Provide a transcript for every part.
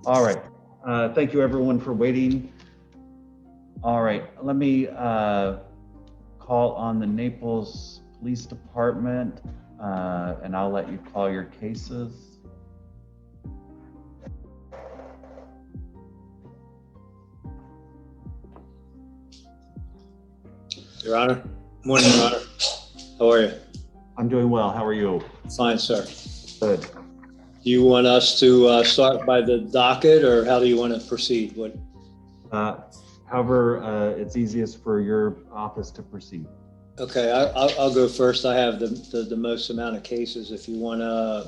All right. Thank you everyone for waiting. All right, let me call on the Naples Police Department and I'll let you call your cases. Your Honor. Morning, Your Honor. How are you? I'm doing well. How are you? Fine, sir. Good. Do you want us to start by the docket, or how do you want to proceed? What? However, it's easiest for your office to proceed. Okay, I'll go first. I have the most amount of cases. If you want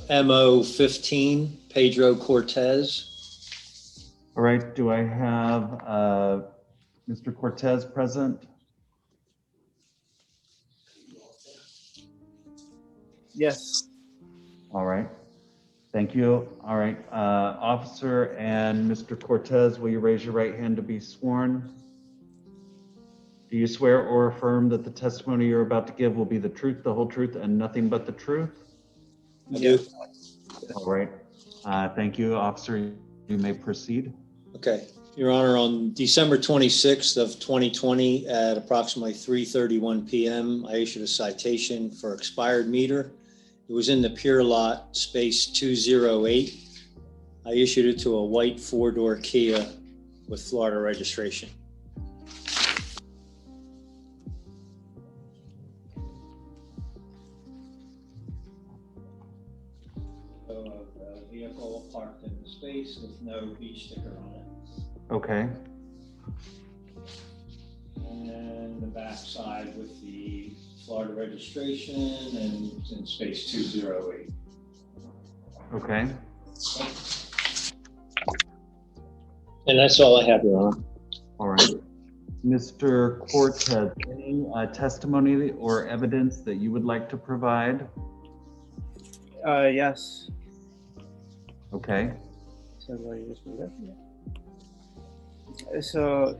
MO 15, Pedro Cortez. All right. Do I have Mr. Cortez present? Yes. All right. Thank you. All right. Officer and Mr. Cortez, will you raise your right hand to be sworn? Do you swear or affirm that the testimony you're about to give will be the truth, the whole truth, and nothing but the truth? I do. All right. Thank you, officer. You may proceed. Okay. Your Honor, on December 26th of 2020 at approximately 3:31 p.m., I issued a citation for expired meter. It was in the pier lot, space 208. I issued it to a white four-door Kia with Florida registration. Vehicle parked in the space with no beach sticker on it. Okay. And the back side with the Florida registration and it's in space 208. Okay. And that's all I have, Your Honor. All right. Mr. Cortez, any testimony or evidence that you would like to provide? Yes. Okay. So,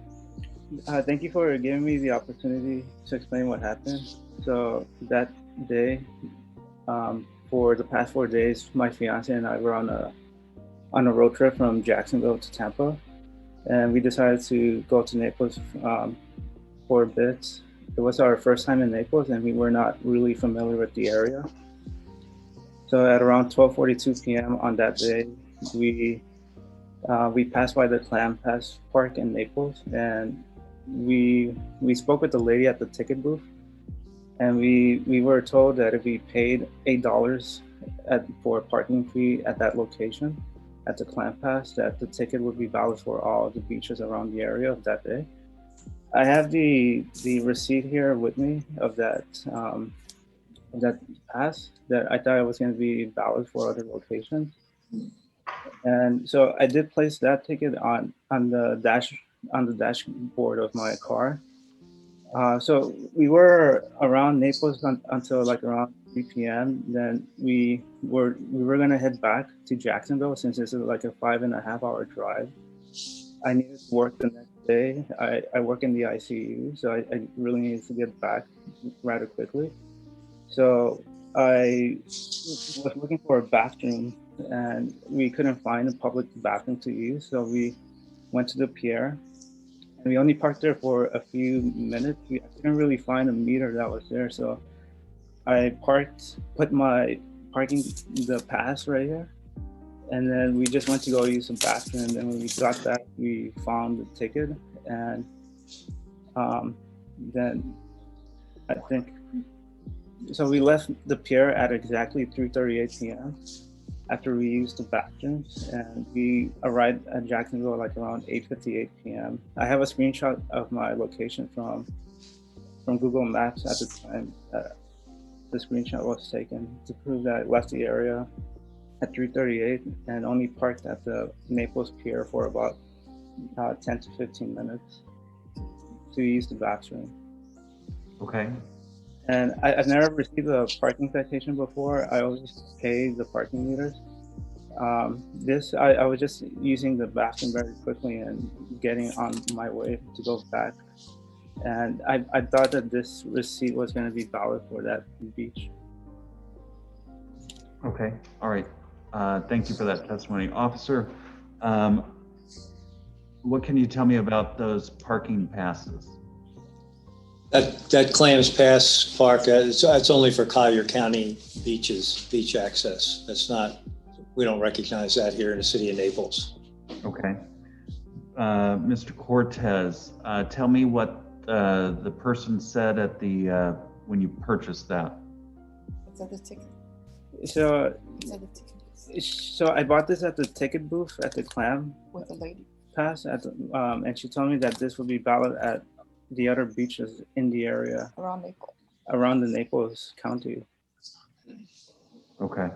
thank you for giving me the opportunity to explain what happened. So that day, for the past 4 days, my fiance and I were on a road trip from Jacksonville to Tampa, and we decided to go to Naples for a bit. It was our first time in Naples, and we were not really familiar with the area. So at around 12:42 p.m. on that day, we passed by the Clam Pass Park in Naples, and we spoke with the lady at the ticket booth, and we were told that if we paid $8 for a parking fee at that location, at the Clam Pass, that the ticket would be valid for all the beaches around the area of that day. I have the receipt here with me of that pass that I thought it was going to be valid for other locations. And so I did place that ticket on the dashboard of my car. So we were around Naples until like around 3 p.m. Then we were gonna head back to Jacksonville, since this is like a 5.5 hour drive. I needed to work the next day. I work in the ICU, so I really needed to get back rather quickly. So I was looking for a bathroom, and we couldn't find a public bathroom to use. So we went to the pier, and we only parked there for a few minutes. I couldn't really find a meter that was there. So I put my the pass right here, and then we just went to go use the bathroom. And then when we got back, we found the ticket, and then I think, so we left the pier at exactly 3:38 p.m. after we used the bathrooms, and we arrived at Jacksonville like around 8:58 p.m. I have a screenshot of my location from Google Maps at the time the screenshot was taken, to prove that I left the area at 3:38 and only parked at the Naples Pier for about 10 to 15 minutes to use the bathroom. Okay. And I've never received a parking citation before. I always pay the parking meters. I was just using the bathroom very quickly and getting on my way to go back. And I thought that this receipt was going to be valid for that beach. Okay. All right. Thank you for that testimony. Officer, What can you tell me about those parking passes? That Clams Pass Park, it's only for Collier County beaches, beach access. That's not, we don't recognize that here in the city of Naples. Okay. Mr. Cortez, tell me what the person said at the when you purchased that. It's at the ticket. So, It's at the ticket so I bought this at the ticket booth at the Clam with the lady. Pass, at the, and she told me that this would be valid at the other beaches in the area Around Naples. around the Naples County. Okay.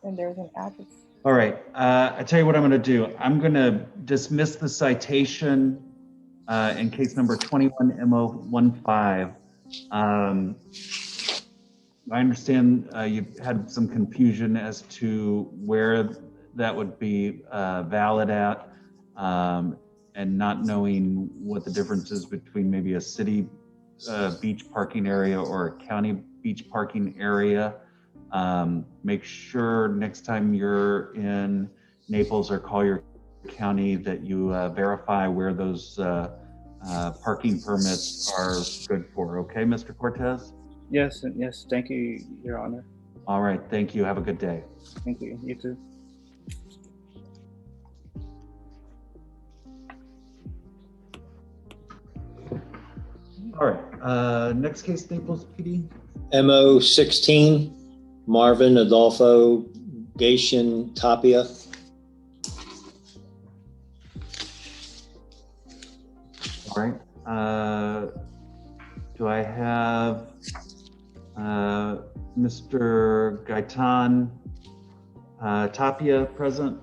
And there's an address. All right. I tell you what I'm going to do. I'm going to dismiss the citation in case number 21MO15. I understand you've had some confusion as to where that would be valid at, and not knowing what the difference is between maybe a city beach parking area or a county beach parking area. Make sure next time you're in Naples or Collier County that you verify where those parking permits are good for. Okay, Mr. Cortez? Yes, yes. Thank you, Your Honor. All right. Thank you. Have a good day. Thank you. You too. All right. Next case, Naples PD. MO 16, Marvin Adolfo Gation Tapia. All right. Do I have Mr. Gaitan Tapia present?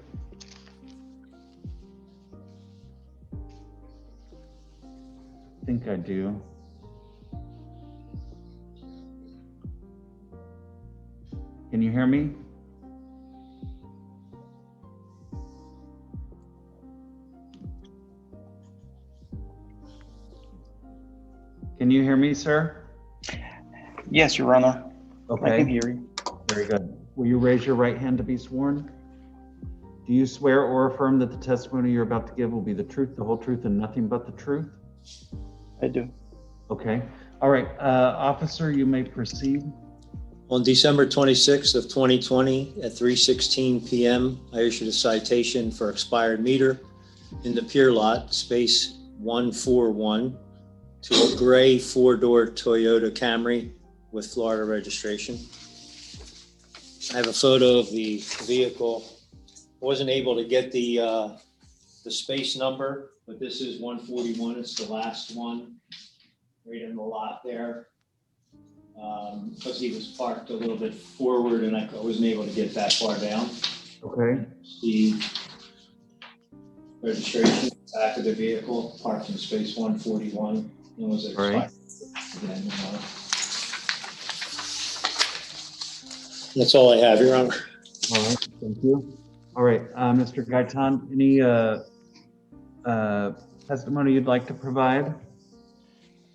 I think I do. Can you hear me? Can you hear me, sir? Yes, Your Honor. Okay. I can hear you. Very good. Will you raise your right hand to be sworn? Do you swear or affirm that the testimony you're about to give will be the truth, the whole truth, and nothing but the truth? I do. Okay. All right. Officer, you may proceed. On December 26th of 2020 at 3:16 p.m., I issued a citation for expired meter in the pier lot, space 141, to a gray four-door Toyota Camry with Florida registration. I have a photo of the vehicle. I wasn't able to get the space number, but this is 141. It's the last one right in the lot there. Because he was parked a little bit forward and I wasn't able to get that far down. Okay. The registration, back of the vehicle, parked in space 141. And was expired. Right. Again, That's all I have, Your Honor. All right. Thank you. All right. Mr. Gaitan, any testimony you'd like to provide?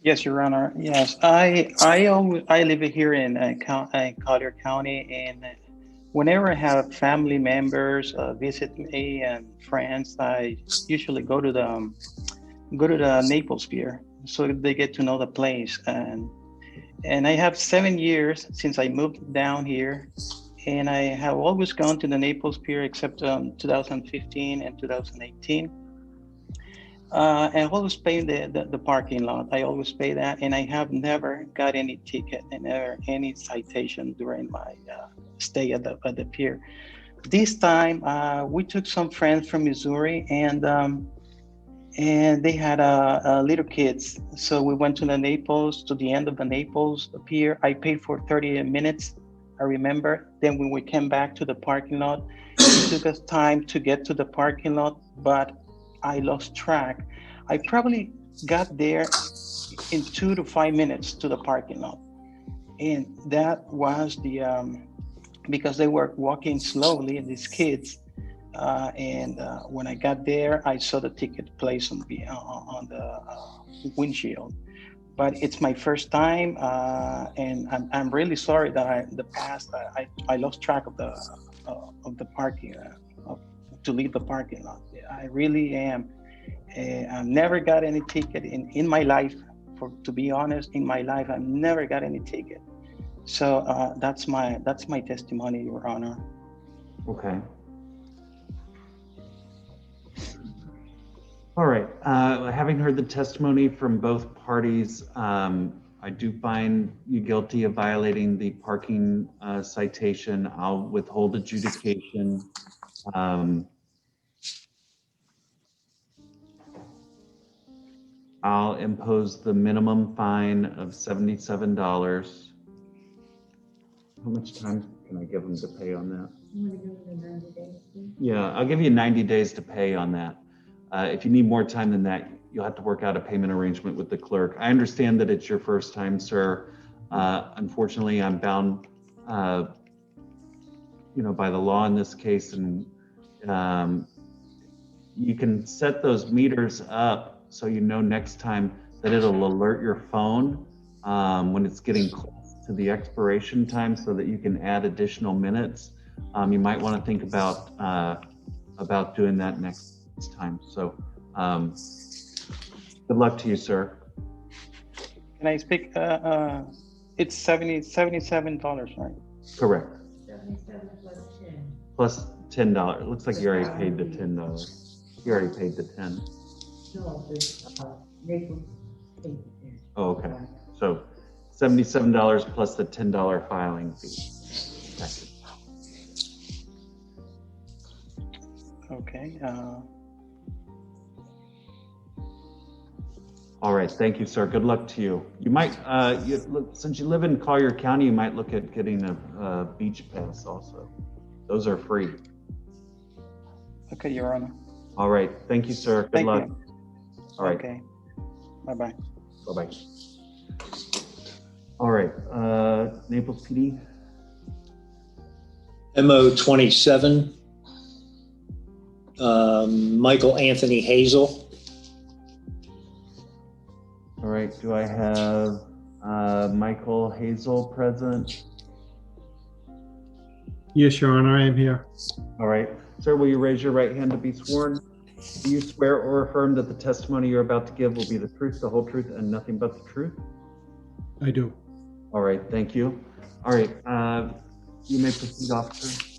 Yes, Your Honor. Yes, I live here in Collier County, and whenever I have family members visit me and friends, I usually go to the Naples Pier so they get to know the place. And I have 7 years since I moved down here, and I have always gone to the Naples Pier except 2015 and 2018. I always pay the parking lot. I always pay that, and I have never got any ticket and never any citation during my stay at the pier. This time, we took some friends from Missouri, and they had little kids. So we went to the Naples, to the end of the Naples pier. I paid for 30 minutes, I remember. Then when we came back to the parking lot, it took us time to get to the parking lot, but I lost track. I probably got there in 2 to 5 minutes to the parking lot. And that was because they were walking slowly, these kids. When I got there, I saw the ticket placed on the windshield. But it's my first time, and I'm really sorry that I lost track of the parking to leave the parking lot. I really am. I've never got any ticket in my life. To be honest, in my life, I've never got any ticket. So that's my testimony, Your Honor. Okay. All right. Having heard the testimony from both parties, I do find you guilty of violating the parking citation. I'll withhold adjudication. I'll impose the minimum fine of $77. How much time can I give them to pay on that? Yeah, I'll give you 90 days to pay on that. If you need more time than that, you'll have to work out a payment arrangement with the clerk. I understand that it's your first time, sir. Unfortunately, I'm bound, by the law in this case, and you can set those meters up so you know next time that it'll alert your phone when it's getting close to the expiration time, so that you can add additional minutes. You might want to think about doing that next time. So good luck to you, sir. Can I speak? It's $77, right? Correct. 77 plus 10. Plus $10. It looks like you already paid the $10. You already paid the 10. No, but Naples paid the 10. Oh, okay. So $77 plus the $10 filing fee. Okay. All right, thank you, sir. Good luck to you. You might, since you live in Collier County, you might look at getting a beach pass also. Those are free. Okay, Your Honor. All right, thank you, sir. Good Thank luck. you. All right. Okay. Bye-bye. Bye-bye. All right, Naples PD. MO 27, Michael Anthony Hazel. All right, do I have Michael Hazel present? Yes, Your Honor, I am here. All right, sir, will you raise your right hand to be sworn? Do you swear or affirm that the testimony you're about to give will be the truth, the whole truth, and nothing but the truth? I do. All right, thank you. All right, you may proceed, officer.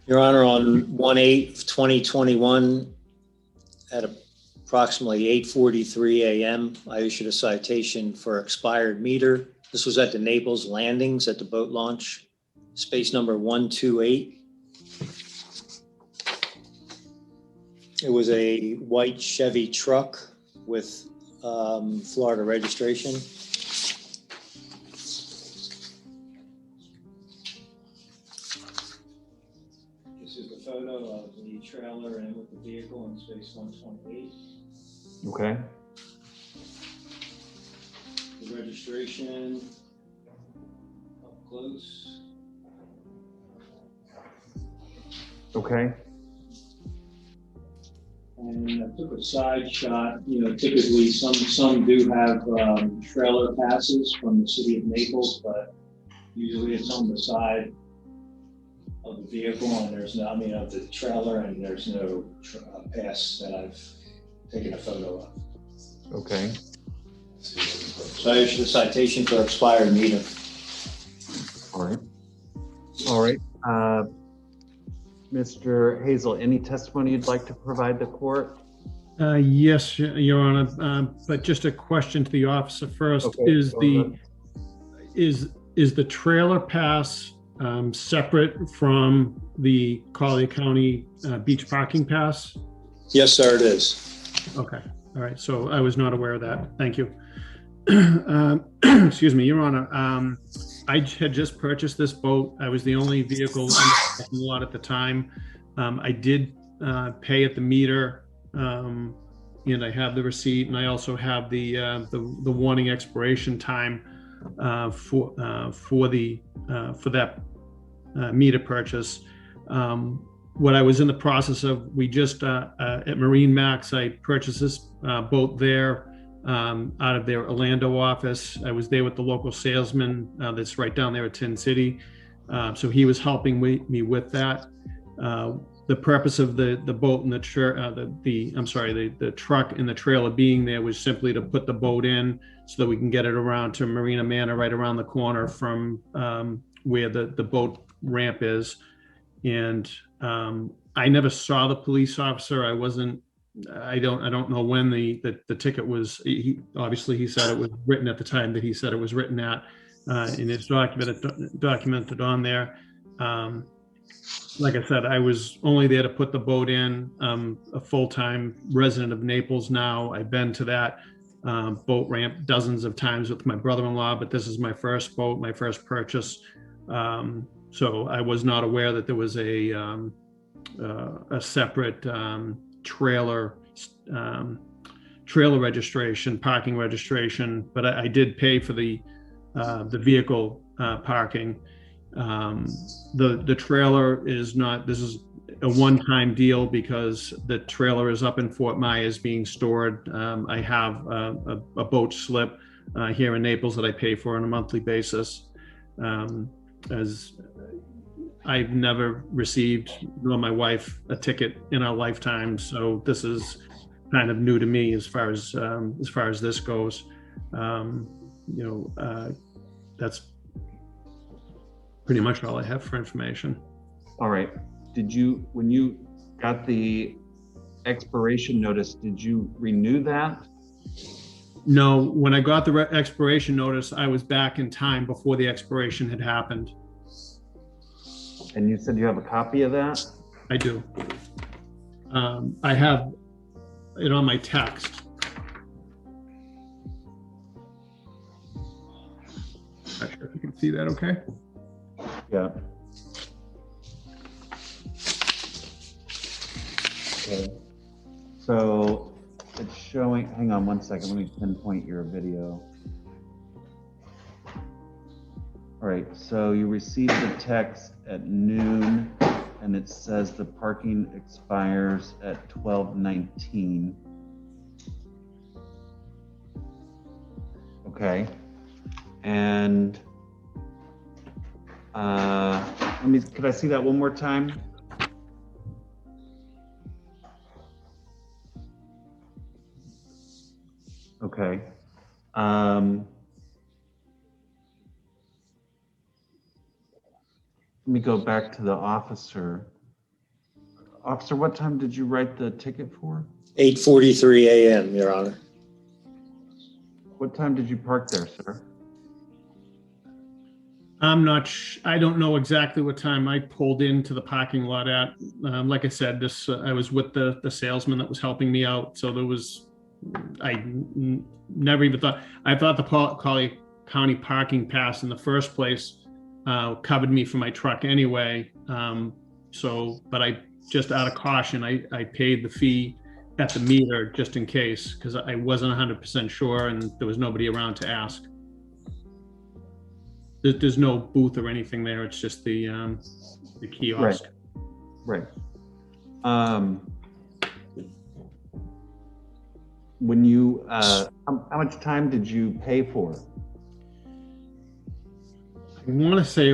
Your Honor, on 1/8/2021 at approximately 8:43 a.m., I issued a citation for expired meter. This was at the Naples Landings at the boat launch, space number 128. It was a white Chevy truck with Florida registration. This is the photo of the trailer and with the vehicle in space 128. Okay. The registration up close. Okay. And I took a side shot. Typically some do have trailer passes from the city of Naples, but usually it's on the side of the vehicle, and there's no, of the trailer, and there's no pass that I've taken a photo of. Okay. So I issued a citation for expired meter. All right. All right. Mr. Hazel, any testimony you'd like to provide the court? Yes, Your Honor, but just a question to the officer first. Okay, Is the trailer pass separate from the Collier County beach parking pass? Yes, sir, it is. Okay, all right, so I was not aware of that. Thank you. Excuse me, Your Honor. I had just purchased this boat. I was the only vehicle in the parking lot at the time. I did pay at the meter, and I have the receipt, and I also have the warning expiration time for that meter purchase. What I was in the process of, we just at Marine Max, I purchased this boat there. Out of their Orlando office. I was there with the local salesman that's right down there at Tin City. So he was helping me with that. the purpose of the boat and the truck and the trailer being there was simply to put the boat in so that we can get it around to Marina Manor, right around the corner from where the boat ramp is. And I never saw the police officer. I don't know when the ticket was. Obviously he said it was written at the time that he said it was written at, and it's documented on there. Like I said, I was only there to put the boat in. A full-time resident of Naples now. I've been to that boat ramp dozens of times with my brother-in-law, but this is my first boat, my first purchase. So I was not aware that there was a separate trailer registration, parking registration, but I did pay for the vehicle parking. The trailer is not, this is a one-time deal because the trailer is up in Fort Myers being stored. I have a boat slip here in Naples that I pay for on a monthly basis. As I've never received, nor my wife, a ticket in our lifetime, so this is kind of new to me as far as this goes. That's pretty much all I have for information. All right. When you got the expiration notice, did you renew that? No, when I got the expiration notice, I was back in time before the expiration had happened. And you said you have a copy of that? I do. I have it on my text. Not sure if you can see that okay. Yeah. Okay. So it's showing, hang on one second, let me pinpoint your video. All right, so you received the text at noon and it says the parking expires at 12:19. Okay. And could I see that one more time? Okay. Let me go back to the officer. Officer, what time did you write the ticket for? 8:43 a.m., Your Honor. What time did you park there, sir? I don't know exactly what time I pulled into the parking lot at. Like I said, I was with the salesman that was helping me out. So I never even thought, I thought the Collier County parking pass in the first place covered me for my truck anyway. But I, just out of caution, I paid the fee at the meter just in case, because I wasn't 100% sure and there was nobody around to ask. There's no booth or anything there. It's just the kiosk. Right. When you, how much time did you pay for? I want to say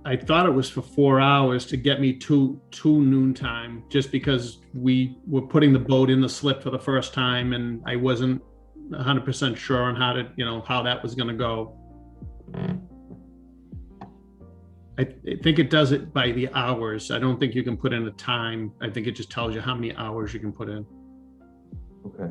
I thought it was for 4 hours to get me to noontime, just because we were putting the boat in the slip for the first time and I wasn't 100% sure on how that was going to go. I think it does it by the hours. I don't think you can put in a time. I think it just tells you how many hours you can put in. Okay.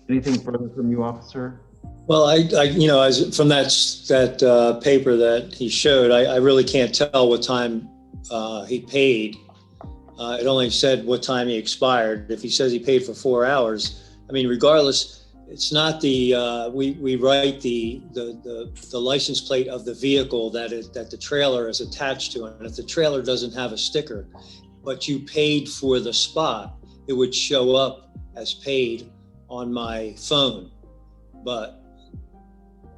Anything further from you, officer? Well, as from that paper that he showed, I really can't tell what time he paid. It only said what time he expired. If he says he paid for 4 hours, I mean, regardless, it's not the we write the license plate of the vehicle that the trailer is attached to, and if the trailer doesn't have a sticker, but you paid for the spot, it would show up as paid on my phone. But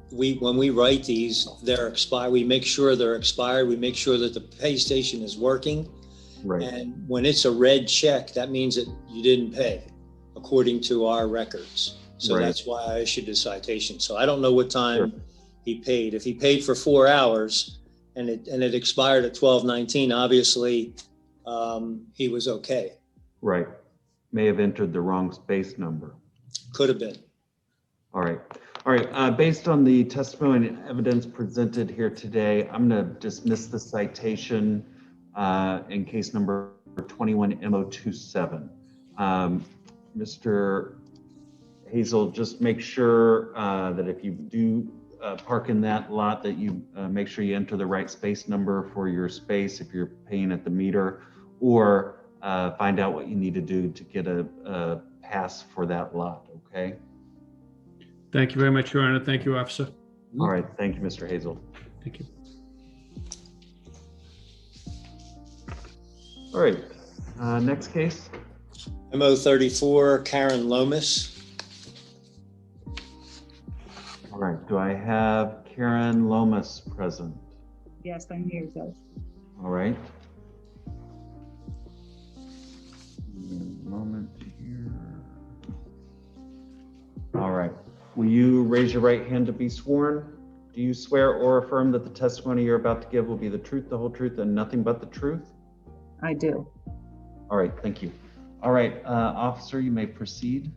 when we write these, they're expired. We make sure they're expired. We make sure that the pay station is working. Right. And when it's a red check, that means that you didn't pay according to our records. So Right. That's why I issued the citation. So I don't know what time he paid. If he paid for 4 hours and it expired at 12/19. Obviously, he was okay. Right. May have entered the wrong space number. Could have been. All right. All right. Based on the testimony and evidence presented here today, I'm going to dismiss the citation in case number 21-MO27. Mr. Hazel, just make sure that if you do park in that lot, that you make sure you enter the right space number for your space if you're paying at the meter, or find out what you need to do to get a pass for that lot, okay? Thank you very much, Your Honor. Thank you, officer. All right, thank you, Mr. Hazel. Thank you. All right, next case. MO 34, Karen Lomas. All right, do I have Karen Lomas present? Yes, I'm here, Judge. All right. A moment here. All right. Will you raise your right hand to be sworn? Do you swear or affirm that the testimony you're about to give will be the truth, the whole truth, and nothing but the truth? I do. All right, thank you. All right, officer, you may proceed.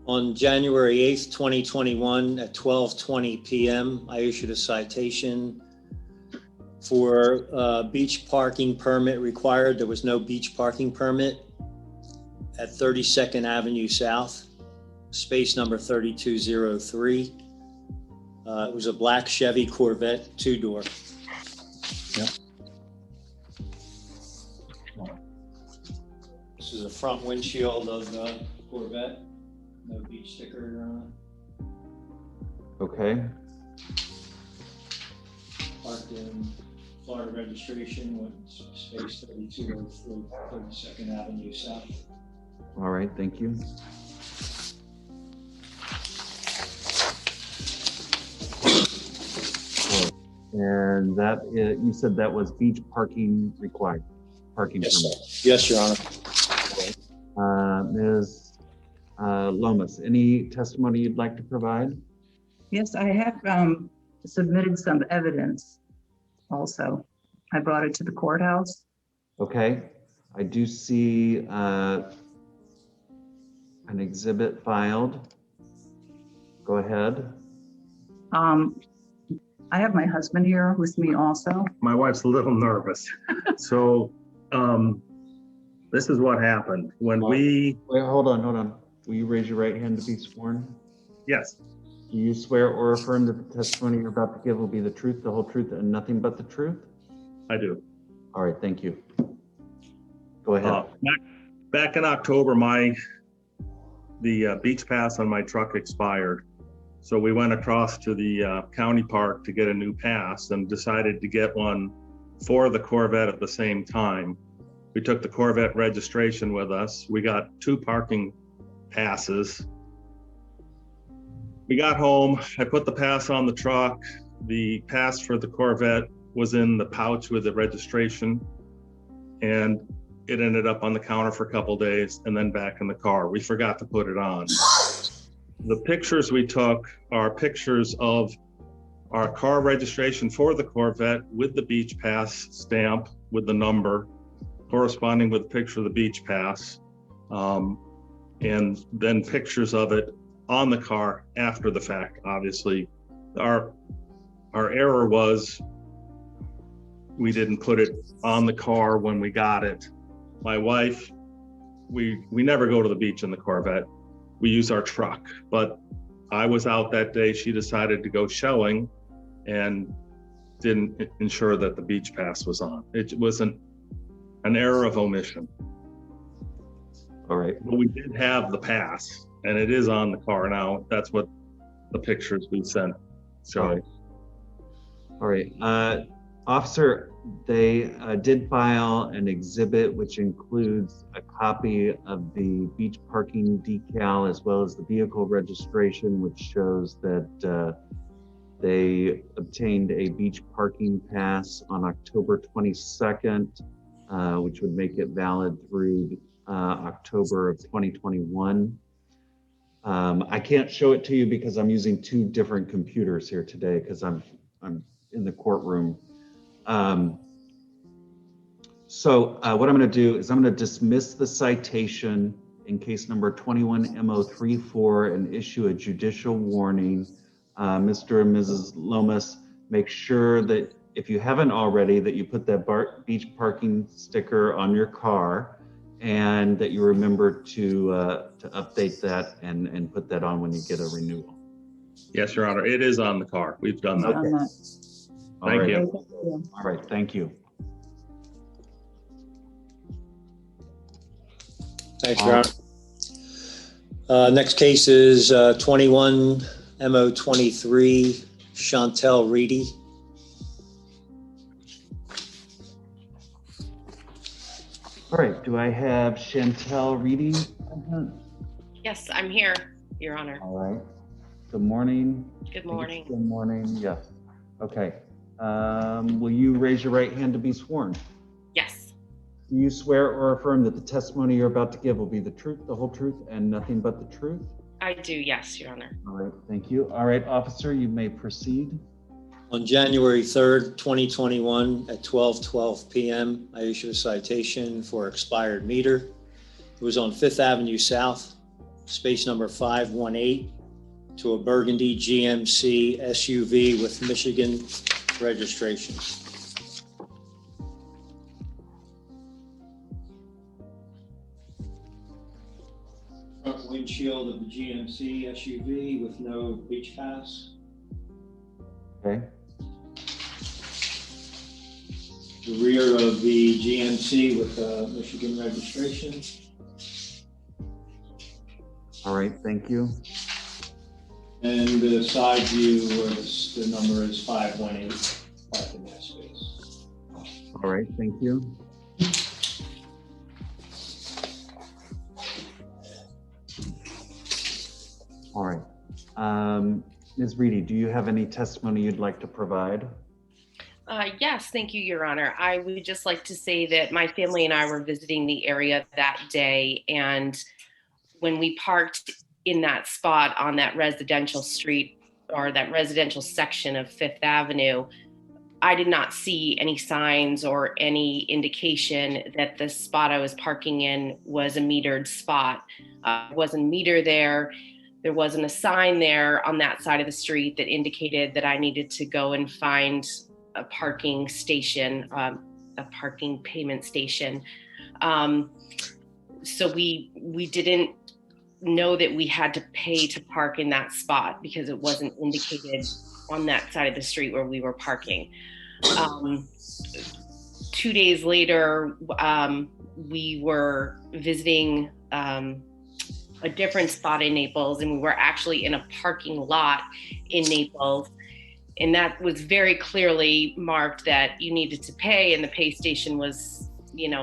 On January 8th, 2021 at 12:20 p.m., I issued a citation for beach parking permit required. There was no beach parking permit at 32nd Avenue South, space number 3203. It was a black Chevy Corvette 2-door. Yep. This is a front windshield of the Corvette. No beach sticker on it. Okay. Parked in Florida registration with space 3203, 32nd Avenue South. All right, thank you. And that, you said that was beach parking required, parking Yes, permit. sir. Yes, Your Honor. Ms. Lomas, any testimony you'd like to provide? Yes, I have submitted some evidence also. I brought it to the courthouse. Okay, I do see an exhibit filed. Go ahead. I have my husband here with me also. My wife's a little nervous. So this is what happened. When Wait, hold on. Will you raise your right hand to be sworn? yes, Do you swear or affirm that the testimony you're about to give will be the truth, the whole truth, and nothing but the truth? I do. All right, thank you. Go ahead. Back in October, the beach pass on my truck expired. So we went across to the county park to get a new pass and decided to get one for the Corvette at the same time. We took the Corvette registration with us. We got 2 parking passes. We got home, I put the pass on the truck. The pass for the Corvette was in the pouch with the registration, and it ended up on the counter for a couple days and then back in the car. We forgot to put it on. The pictures we took are pictures of our car registration for the Corvette with the beach pass stamp with the number corresponding with a picture of the beach pass, and then pictures of it on the car after the fact. Obviously, our error was we didn't put it on the car when we got it. My wife, we never go to the beach in the Corvette. We use our truck, but I was out that day. She decided to go shelling and didn't ensure that the beach pass was on. It was an error of omission. All right. But we did have the pass, and it is on the car now. That's what the pictures we sent show. All right. Officer, they did file an exhibit which includes a copy of the beach parking decal as well as the vehicle registration, which shows that they obtained a beach parking pass on October 22nd, which would make it valid through October of 2021. I can't show it to you because I'm using 2 different computers here today because I'm in the courtroom. So what I'm going to do is I'm going to dismiss the citation in case number 21MO34 and issue a judicial warning. Mr. and Mrs. Lomas, make sure that if you haven't already, that you put that beach parking sticker on your car, and that you remember to update that and put that on when you get a renewal. Yes, Your Honor, it is on the car. We've done that. Okay. All Thank right. you. All right, thank you. Thanks, Your Honor. Next case is 21MO23, Chantel Reedy. All right, do I have Chantel Reedy? Yes, I'm here, Your Honor. All right. Good morning. Good morning. Good morning, yes. Okay. Will you raise your right hand to be sworn? Yes, Do you swear or affirm that the testimony you're about to give will be the truth, the whole truth, and nothing but the truth? I do, yes, Your Honor. All right, thank you. All right, officer, you may proceed. On January 3rd, 2021 at 12:12 p.m., I issued a citation for expired meter. It was on 5th Avenue South, space number 518, to a burgundy GMC SUV with Michigan registration. Front windshield of the GMC SUV with no beach pass. Okay. The rear of the GMC with Michigan registration. All right, thank you. And the side view where the number is 518, parking that space. All right, thank you. All right. Ms. Reedy, do you have any testimony you'd like to provide? Yes, thank you, Your Honor. I would just like to say that my family and I were visiting the area that day, and when we parked in that spot on that residential street or that residential section of 5th Avenue, I did not see any signs or any indication that the spot I was parking in was a metered spot. There wasn't a meter there. There wasn't a sign there on that side of the street that indicated that I needed to go and find a parking station, a parking payment station. So we didn't know that we had to pay to park in that spot because it wasn't indicated on that side of the street where we were parking. 2 days later, we were visiting a different spot in Naples, and we were actually in a parking lot in Naples. And that was very clearly marked that you needed to pay, and the pay station was,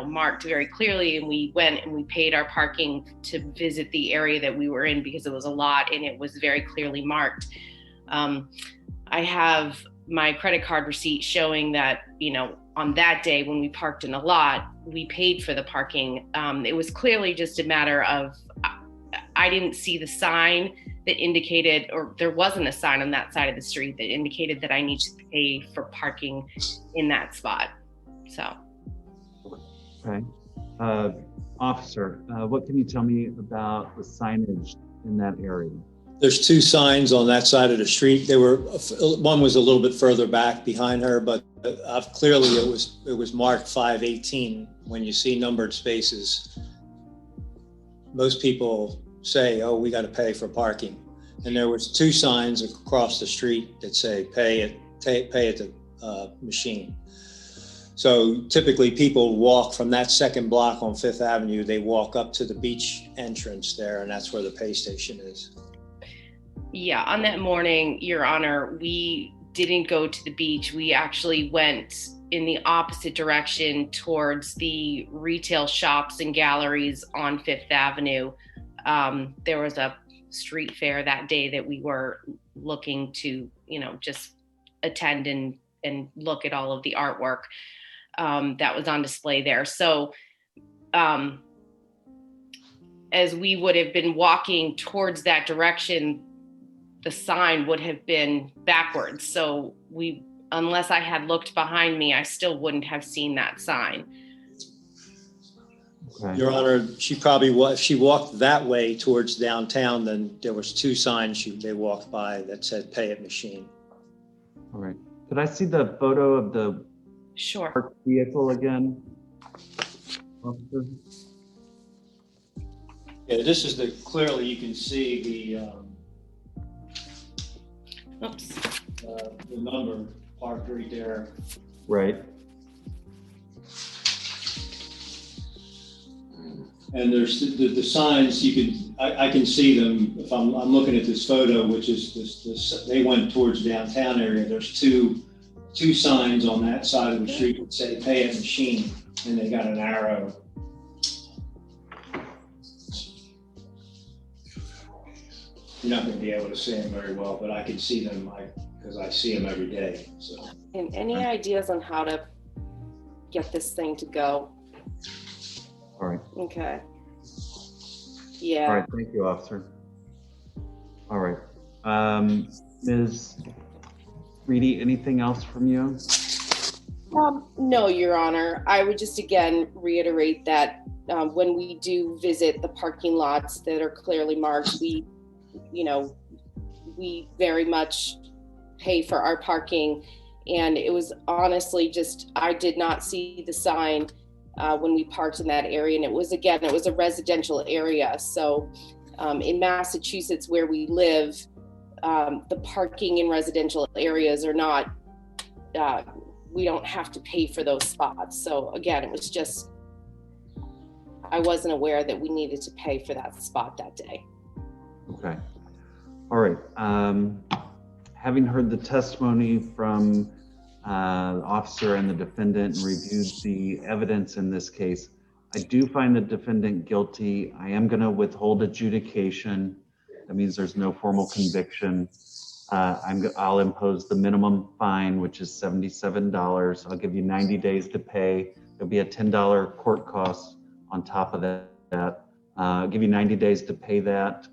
marked very clearly. And we went and we paid our parking to visit the area that we were in because it was a lot and it was very clearly marked. I have my credit card receipt showing that, on that day when we parked in a lot, we paid for the parking. It was clearly just a matter of, I didn't see the sign that indicated, or there wasn't a sign on that side of the street that indicated that I need to pay for parking in that spot. So. Okay. Officer, what can you tell me about the signage in that area? There's two signs on that side of the street. One was a little bit further back behind her, but clearly it was marked 518. When you see numbered spaces, most people say, "Oh, we got to pay for parking," and there was two signs across the street that say pay at the machine. So typically people walk from that second block on 5th Avenue, they walk up to the beach entrance there, and that's where the pay station is. Yeah, on that morning, Your Honor, we didn't go to the beach. We actually went in the opposite direction towards the retail shops and galleries on 5th Avenue. There was a street fair that day that we were looking to, just attend and look at all of the artwork that was on display there. So as we would have been walking towards that direction, the sign would have been backwards. So unless I had looked behind me, I still wouldn't have seen that sign. Okay. Your Honor, she probably if she walked that way towards downtown, then there was two signs they walked by that said pay at machine. All right. Could I see the photo of the Sure. parked vehicle again? Officer? Yeah, this is clearly you can see Oops. the number parked right there. Right. And there's the signs, I can see them if I'm looking at this photo, which is this, they went towards downtown area. There's two signs on that side of the street that say pay at machine, and they got an arrow. You're not going to be able to see them very well, but I can see them because I see them every day. So. And any ideas on how to get this thing to go? All right. Okay. All Yeah. right. Thank you, officer. All right. Ms. Reedy, anything else from you? No, Your Honor. I would just again reiterate that when we do visit the parking lots that are clearly marked, we very much pay for our parking. And it was honestly just, I did not see the sign when we parked in that area. And it was a residential area. So in Massachusetts where we live, the parking in residential areas are not, we don't have to pay for those spots. So again, it was just, I wasn't aware that we needed to pay for that spot that day. Okay. All right. Having heard the testimony from the officer and the defendant and reviewed the evidence in this case, I do find the defendant guilty. I am going to withhold adjudication. That means there's no formal conviction. I'll impose the minimum fine, which is $77. I'll give you 90 days to pay. There'll be a $10 court cost on top of that. I'll give you 90 days to pay that.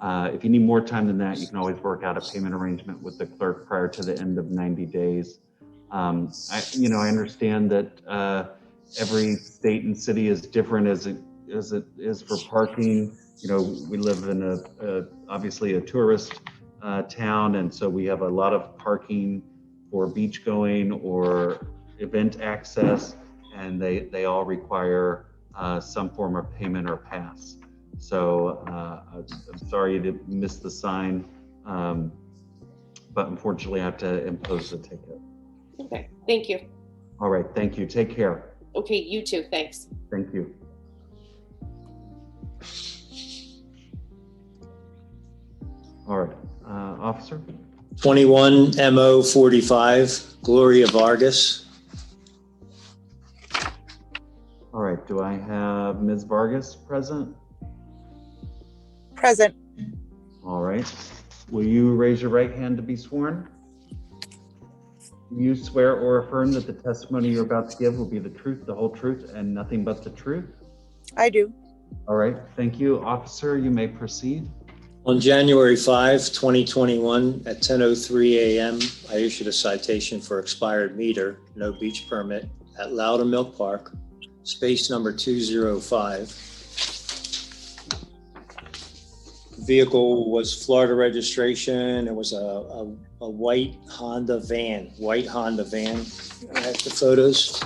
If you need more time than that, you can always work out a payment arrangement with the clerk prior to the end of 90 days. I understand that every state and city is different as it is for parking. We live in obviously a tourist town, and so we have a lot of parking for beach going or event access, and they all require some form of payment or pass. So I'm sorry you missed the sign, but unfortunately I have to impose the ticket. Okay, thank you. All right, thank you. Take care. Okay, you too, thanks. Thank you. All right, officer. 21 MO 45, Gloria Vargas. All right, do I have Ms. Vargas present? Present. All right. Will you raise your right hand to be sworn? Do you swear or affirm that the testimony you're about to give will be the truth, the whole truth, and nothing but the truth? I do. All right. Thank you. Officer, you may proceed. On January 5, 2021 at 10:03 a.m., I issued a citation for expired meter, no beach permit at Loudermilk Park, space number 205. Vehicle was Florida registration. It was a white Honda van. I have the photos.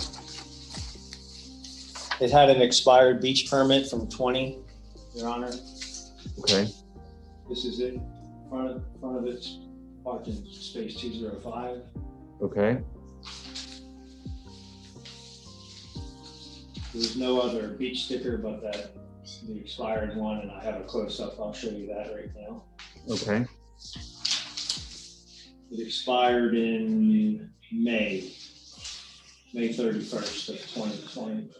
It had an expired beach permit from 20, Your Honor. Okay. This is it. Front of it's parked in space 205. Okay. There's no other beach sticker but the expired one, and I have a close-up. I'll show you that right now. Okay. It expired in May 31st of 2020.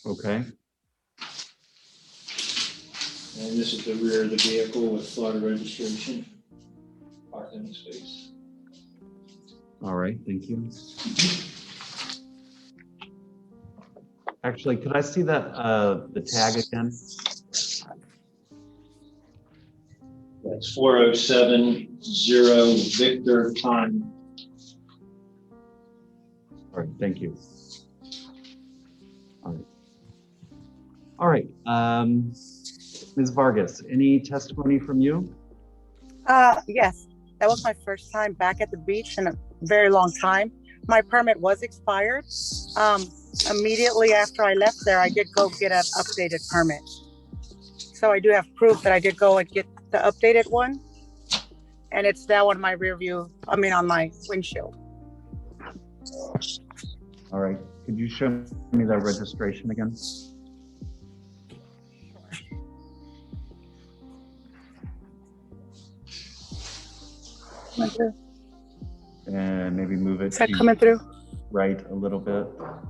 Okay. And this is the rear of the vehicle with Florida registration, parked in the space. All right. Thank you. Actually, could I see that the tag again? That's 4070 Victor time. right, thank you. All right. Ms. Vargas, any testimony from you? Yes, that was my first time back at the beach in a very long time. My permit was expired. Immediately after I left there, I did go get an updated permit. So I do have proof that I did go and get the updated one. And it's now on my rear view, on my windshield. All right, could you show me that registration again? And maybe move it Is that coming through? right a little bit, or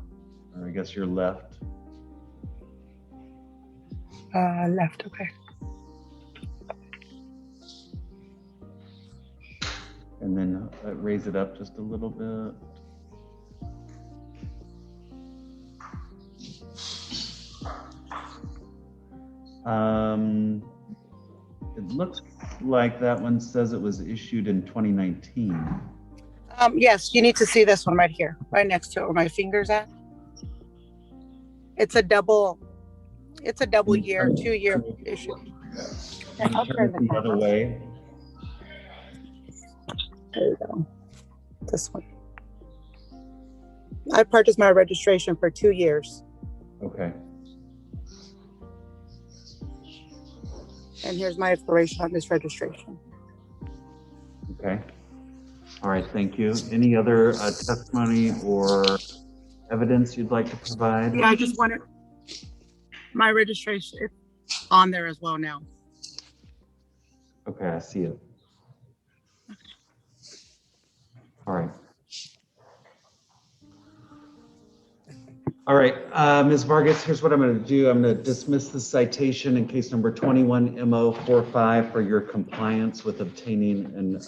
I guess your left. Left, okay. And then raise it up just a little bit. It looks like that one says it was issued in 2019. Yes, you need to see this one right here, right next to it where my finger's at. It's a double year, 2-year issue. Can you turn it the other way? There you go. This one. I purchased my registration for 2 years. Okay. And here's my expiration on this registration. Okay. All right, thank you. Any other testimony or evidence you'd like to provide? Yeah, I just wanted my registration on there as well now. Okay, I see it. All right. All right, Ms. Vargas, here's what I'm going to do. I'm going to dismiss the citation in case number 21MO45 for your compliance with obtaining an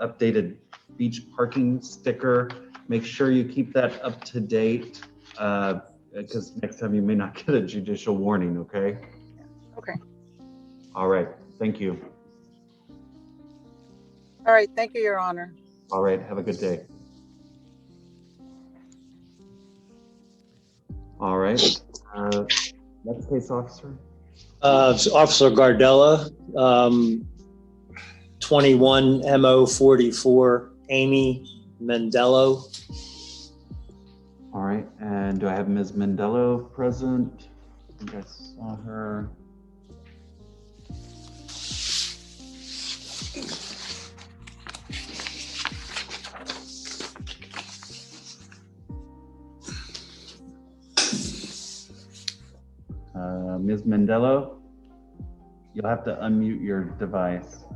updated beach parking sticker. Make sure you keep that up to date because next time you may not get a judicial warning, okay? Okay. All right, thank you. All right, thank you, Your Honor. All right, have a good day. All right, next case, officer. It's Officer Gardella, 21MO44, Amy Mendello. All right, and do I have Ms. Mendello present? I think I saw her. Ms. Mendello, you'll have to unmute your device.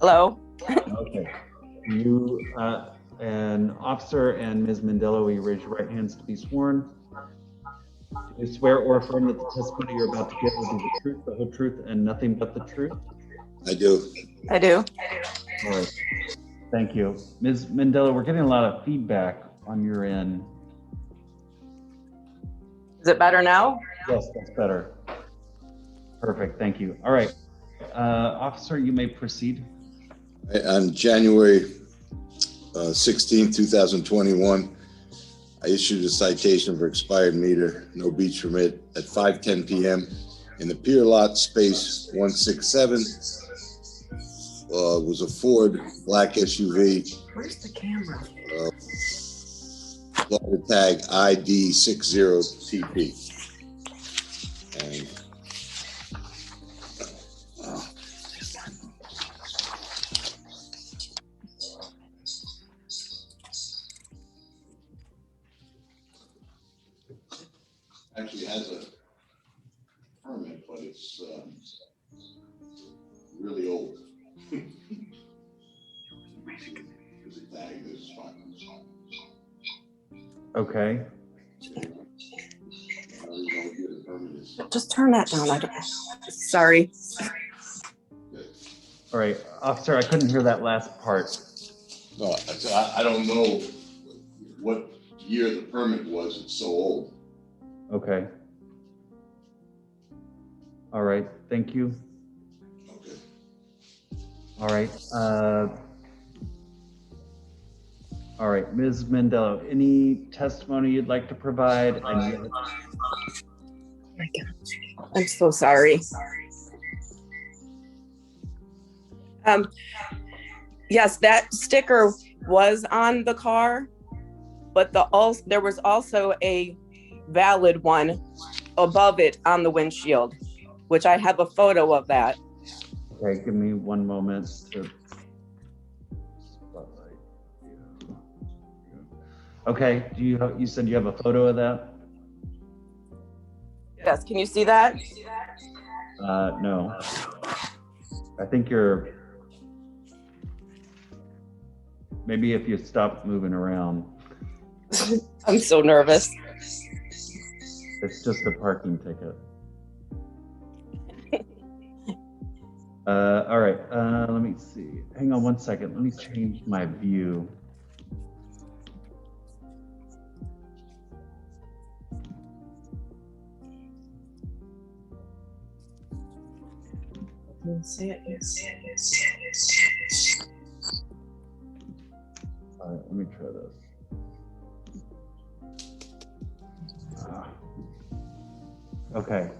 Hello. Okay. You, an officer and Ms. Mendello, will you raise your right hands to be sworn? Do you swear or affirm that the testimony you're about to give will be the truth, the whole truth, and nothing but the truth? I do. I do. All right. Thank you. Ms. Mendello, we're getting a lot of feedback on your end. Is it better now? Yes, that's better. Perfect, thank you. All right, officer, you may proceed. On January 16, 2021, I issued a citation for expired meter, no beach permit at 5:10 p.m. in the pier lot, space 167. It was a Ford black SUV. Where's the camera? The tag ID60TP. And actually has a permit, but it's really old. There's a tag that's fine. Okay. Just turn that down. Sorry. All right, officer, I couldn't hear that last part. No, I don't know what year the permit was. It's so old. Okay. All right, thank you. Okay. All right. All right, Ms. Mendello, any testimony you'd like to provide? And I'm so sorry. Yes, that sticker was on the car, but there was also a valid one above it on the windshield, which I have a photo of that. okay, give me one moment to spotlight you. Okay, you said you have a photo of that? Yes, can you see that? No. I think maybe if you stop moving around. I'm so nervous. It's just a parking ticket. All right, let me see. Hang on one second. Let me change my view. See it. All right, let me try this. Okay.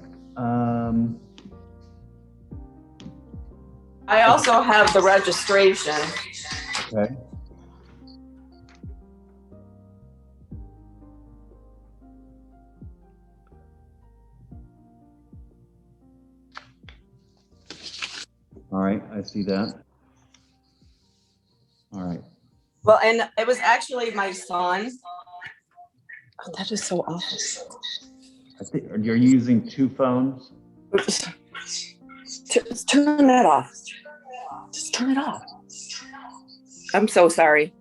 I also have the registration. Okay. All right, I see that. All right. Well, and it was actually my son. Oh, that is so awful. I think you're using two phones. Just turn that off. Just turn it off. I'm so sorry.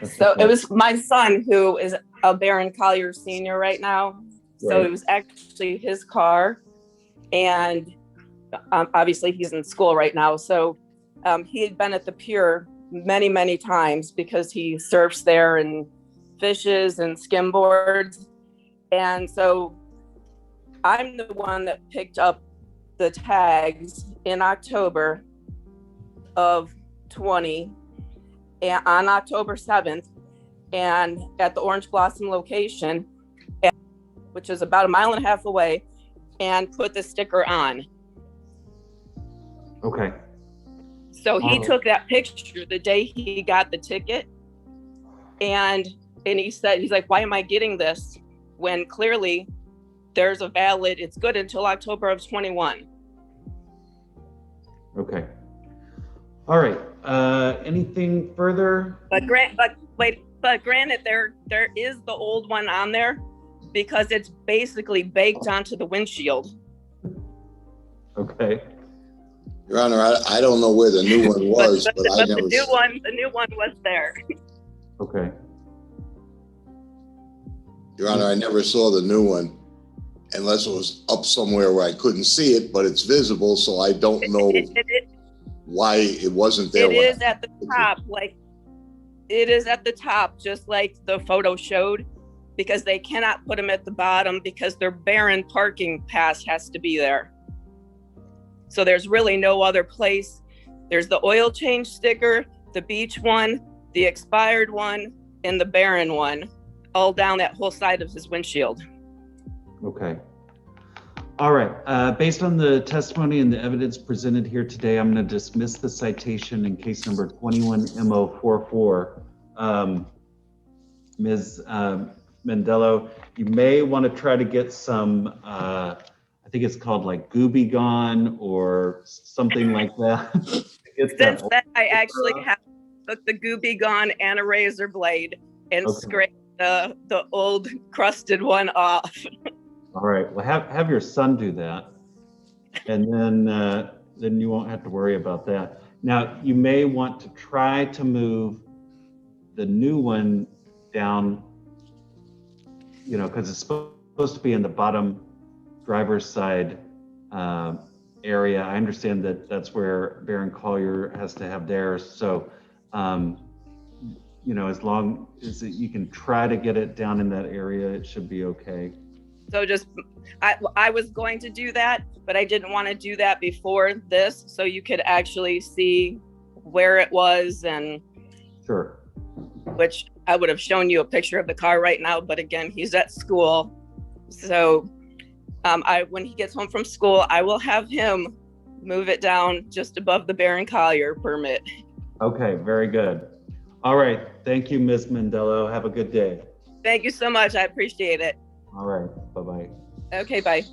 So okay. it was my son, who is a Barron Collier senior right now. So Right. it was actually his car. And obviously he's in school right now. So he had been at the pier many, many times because he surfs there and fishes and skimboards. And so I'm the one that picked up the tags in October of 20 and on October 7th, and at the Orange Blossom location, which is about 1.5 miles away, and put the sticker on. Okay. So he took that picture the day he got the ticket, and he said, he's like, why am I getting this when clearly there's a valid, it's good until October of 21. Okay. All right. Anything further? But granted, there is the old one on there because it's basically baked onto the windshield. Okay. Your Honor, I don't know where the new one was, but I never. The new one was there. Okay. Your Honor, I never saw the new one unless it was up somewhere where I couldn't see it, but it's visible, so I don't know why it wasn't there. It is at the top, it is at the top, just like the photo showed, because they cannot put them at the bottom because their Barron parking pass has to be there. So there's really no other place. There's the oil change sticker, the beach one, the expired one, and the Barron one, all down that whole side of his windshield. Okay. All right. Based on the testimony and the evidence presented here today, I'm going to dismiss the citation in case number 21-MO44. Ms. Mendello, you may want to try to get some, I think it's called like Gooby Gone or something like that. Since then, I actually have took the Gooby Gone and a razor blade and scraped the old crusted one off. All right. Well, have your son do that, and then you won't have to worry about that. Now, you may want to try to move the new one down, because it's supposed to be in the bottom driver's side area. I understand that that's where Barron Collier has to have theirs. So, as long as you can try to get it down in that area, it should be okay. So I was going to do that, but I didn't want to do that before this, so you could actually see where it was and. Sure. which I would have shown you a picture of the car right now, but again, he's at school. So when he gets home from school, I will have him move it down just above the Barron Collier permit. Okay, very good. All right, thank you, Ms. Mandello. Have a good day. Thank you so much. I appreciate it. All right, bye-bye. Okay, bye.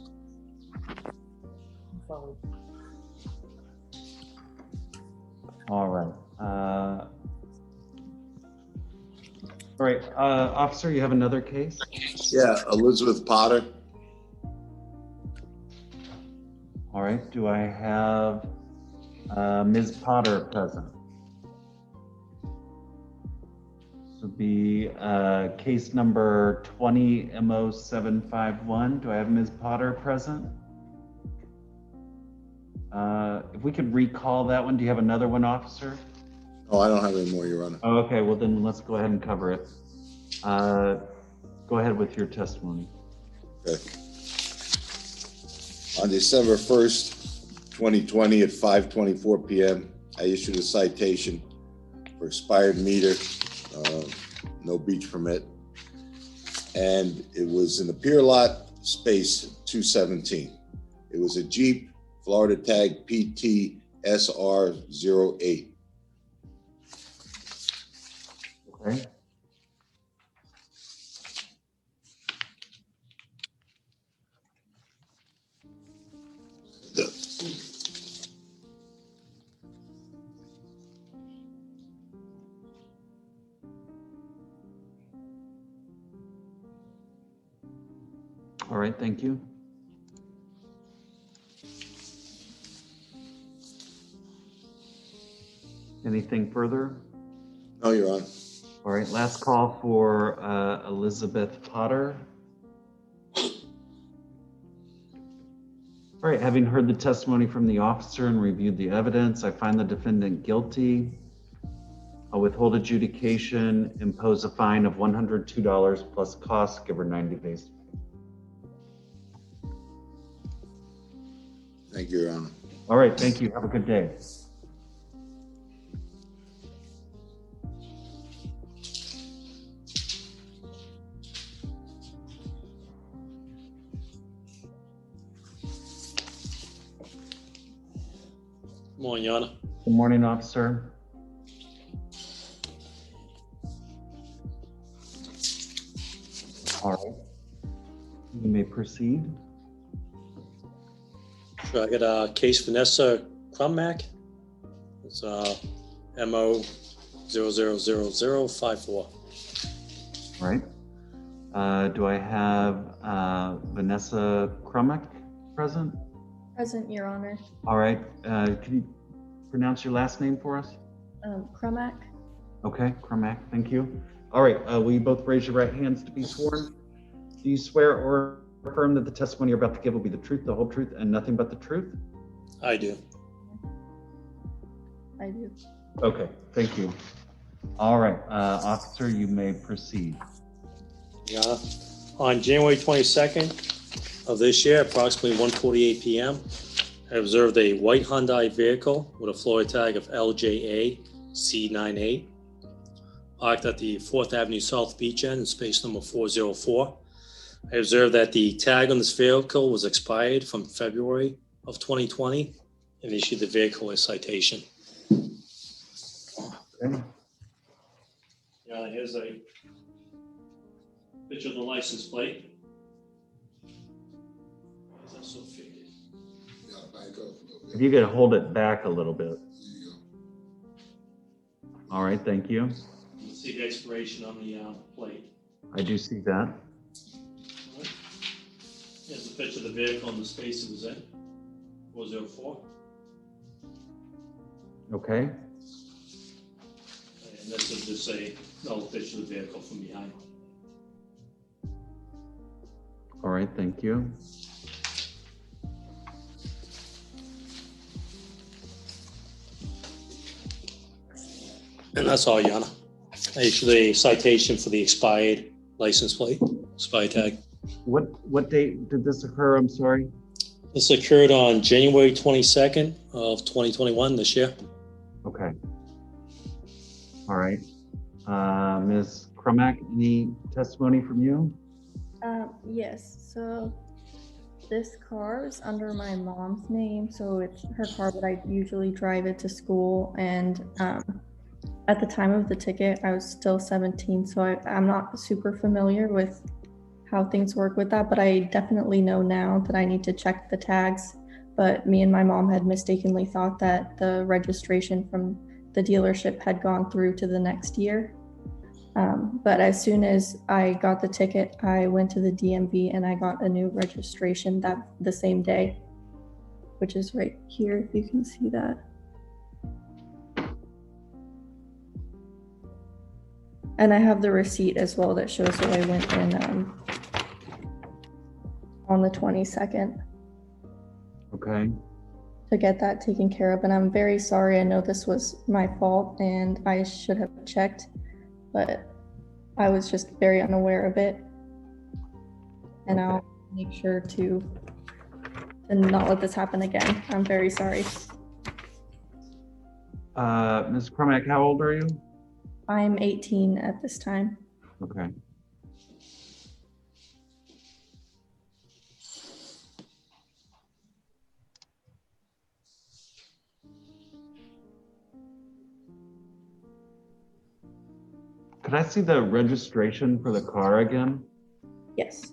All right. All right, officer, you have another case? Yeah, Elizabeth Potter. All right, do I have Ms. Potter present? This would be case number 20MO751. Do I have Ms. Potter present? If we could recall that one, do you have another one, officer? Oh, I don't have any more, Your Honor. Oh, okay, well then let's go ahead and cover it. Go ahead with your testimony. Okay. On December 1st, 2020 at 5:24 p.m., I issued a citation for expired meter, no beach permit, and it was in the pier lot, space 217. It was a Jeep, Florida tag PT SR08. Okay. All right, thank you. Anything further? No, Your Honor. All right, last call for Elizabeth Potter. All right, having heard the testimony from the officer and reviewed the evidence, I find the defendant guilty. I'll withhold adjudication, impose a fine of $102 plus costs, give her 90 days. Thank you, Your Honor. All right, thank you. Have a good day. Morning, Your Honor. Good morning, officer. All right, you may proceed. Sure, I got a case Vanessa Crummack. It's MO 000054. All right. Do I have Vanessa Crummack present? Present, Your Honor. All right. Can you pronounce your last name for us? Crumack. Okay, Crummack, thank you. All right, will you both raise your right hands to be sworn? Do you swear or affirm that the testimony you're about to give will be the truth, the whole truth, and nothing but the truth? I do. I do. Okay, thank you. All right, officer, you may proceed. Your Honor. On January 22nd of this year, approximately 1:48 p.m., I observed a white Hyundai vehicle with a Florida tag of LJA C98 parked at the 4th Avenue South Beach end in space number 404. I observed that the tag on this vehicle was expired from February of 2020 and issued the vehicle a citation. Okay. Yeah, here's a picture of the license plate. Is that so faded? If you could hold it back a little bit. All right, thank you. You can see the expiration on the plate. I do see that. Here's a picture of the vehicle and the space it was in, 404. Okay. And this is just a another picture of the vehicle from behind. All right, thank you. And that's all, Your Honor. I issued a citation for the expired license plate, expired tag. What date did this occur? I'm sorry. This occurred on January 22nd of 2021 this year. Okay. All right. Ms. Cromack, any testimony from you? Yes, so this car is under my mom's name, so it's her car, but I usually drive it to school. And at the time of the ticket, I was still 17, so I'm not super familiar with how things work with that, but I definitely know now that I need to check the tags. But me and my mom had mistakenly thought that the registration from the dealership had gone through to the next year. But as soon as I got the ticket, I went to the DMV and I got a new registration the same day, which is right here, if you can see that. And I have the receipt as well that shows that I went in on the 22nd. Okay. To get that taken care of. And I'm very sorry. I know this was my fault and I should have checked, but I was just very unaware of it. And Okay. I'll make sure to not let this happen again. I'm very sorry. Ms. Cromack, how old are you? I'm 18 at this time. Okay. Could I see the registration for the car again? Yes.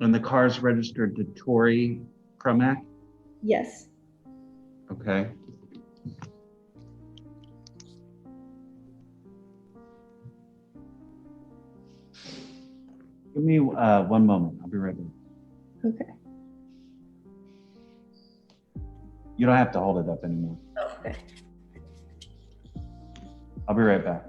And the car's registered to Tori Cromack? Yes. Okay. Give me 1 moment. I'll be right back. Okay. You don't have to hold it up anymore. Okay. I'll be right back.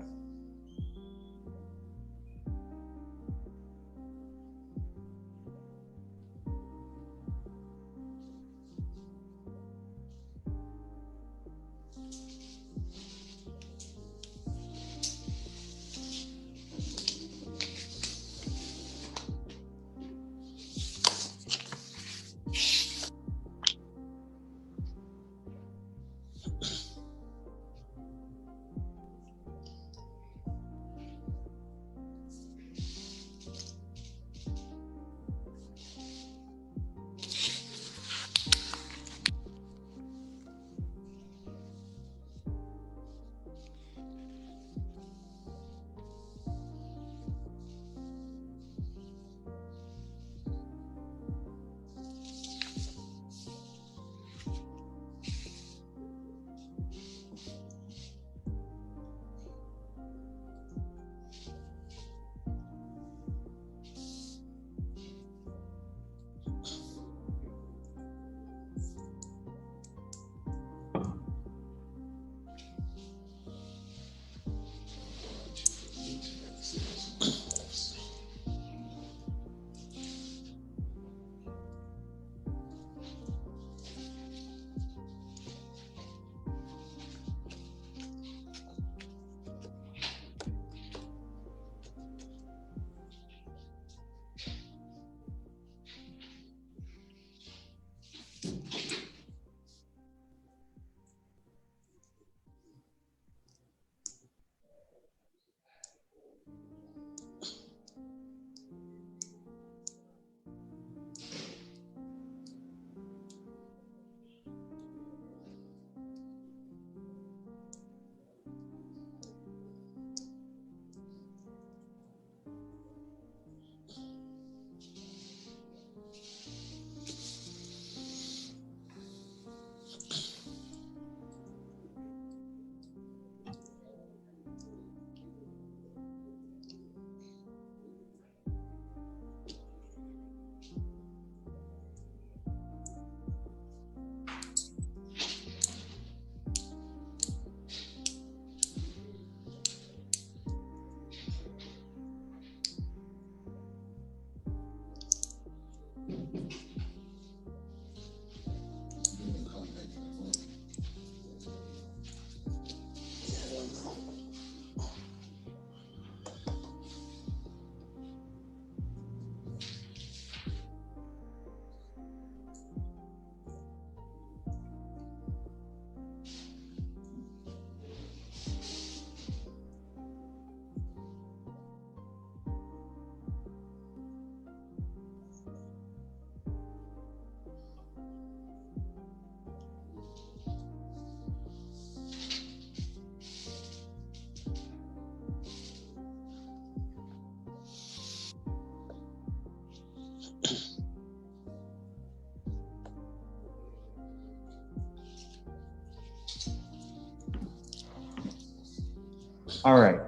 All right,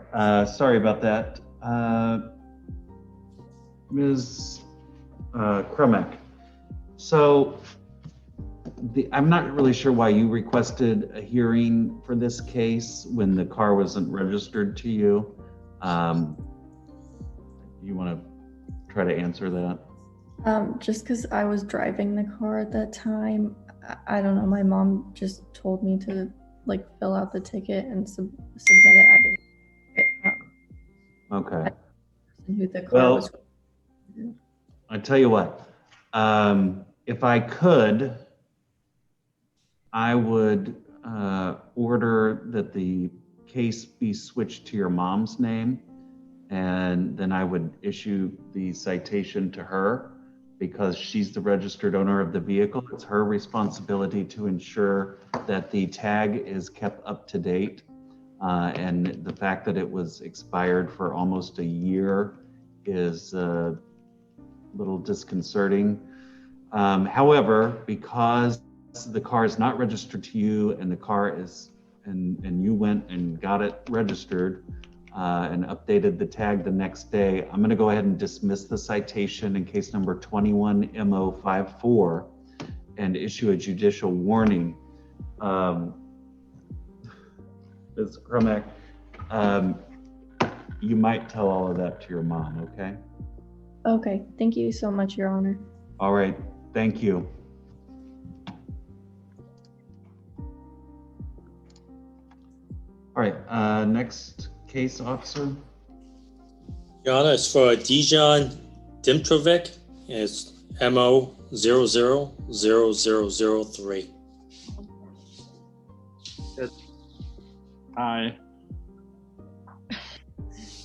sorry about that. Ms. Kremek, so I'm not really sure why you requested a hearing for this case when the car wasn't registered to you. You want to try to answer that? Just because I was driving the car at that time, I don't know. My mom just told me to like fill out the ticket and submit it. I didn't. Okay. Who the car Well, was. I tell you what, if I could, I would order that the case be switched to your mom's name, and then I would issue the citation to her because she's the registered owner of the vehicle. It's her responsibility to ensure that the tag is kept up to date. And the fact that it was expired for almost a year is a little disconcerting. However, because the car is not registered to you and the car is, and you went and got it registered and updated the tag the next day, I'm going to go ahead and dismiss the citation in case number 21MO54 and issue a judicial warning. Ms. Kremek, you might tell all of that to your mom, okay? Okay, thank you so much, Your Honor. All right, thank you. All right, next case, officer. Your Honor, it's for Dijon Dimtrovic. It's MO 000003. Hi.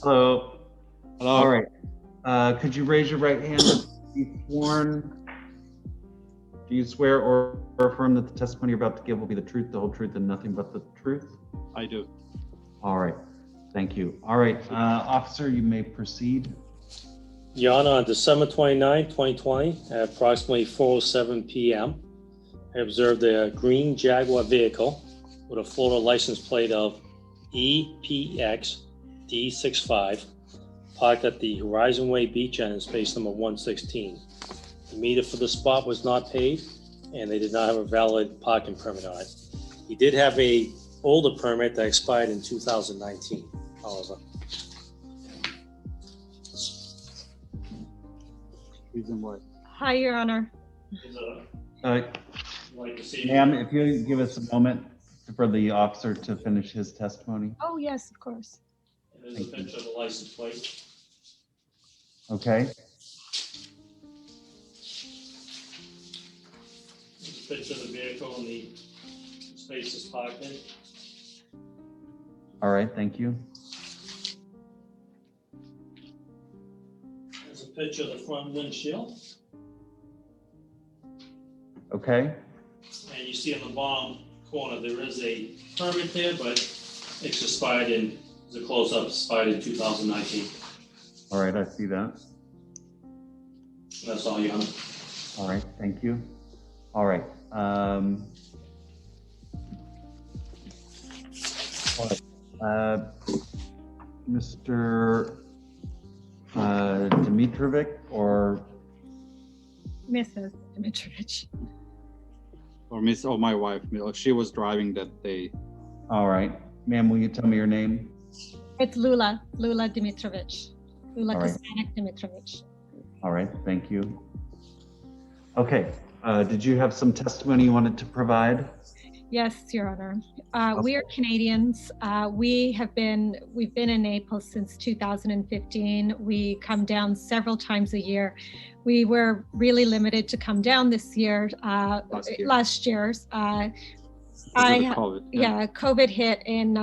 Hello. Hello. All right. Could you raise your right hand and be sworn? Do you swear or affirm that the testimony you're about to give will be the truth, the whole truth, and nothing but the truth? I do. All right. Thank you. All right, officer, you may proceed. Your Honor, on December 29, 2020, at approximately 4:07 p.m., I observed a green Jaguar vehicle with a Florida license plate of EPX D65 parked at the Horizon Way Beach end in space number 116. The meter for the spot was not paid, and they did not have a valid parking permit on it. He did have a older permit that expired in 2019, however. Reason why. Hi, Your Honor. Ma'am, if you give us a moment for the officer to finish his testimony. Oh, yes, of course. There's a picture of the license plate. Okay. There's a picture of the vehicle and the space is parked in. All right, thank you. There's a picture of the front windshield. Okay. And you see on the bottom corner, there is a permit there, but it's expired in, the close-up expired in 2019. All right, I see that. That's all, Your Honor. All right, thank you. All right. Mr. Dimitrovic or Mrs. Dimitrovic. Or Miss, or my wife, she was driving that day. All right. Ma'am, will you tell me your name? It's Lula Dimitrovic. Lula All right. Kastanek Dimitrovic. All right, thank you. Okay, did you have some testimony you wanted to provide? Yes, Your Honor. We are Canadians. We've been in Naples since 2015. We come down several times a year. We were really limited to come down this year, last year's. COVID hit in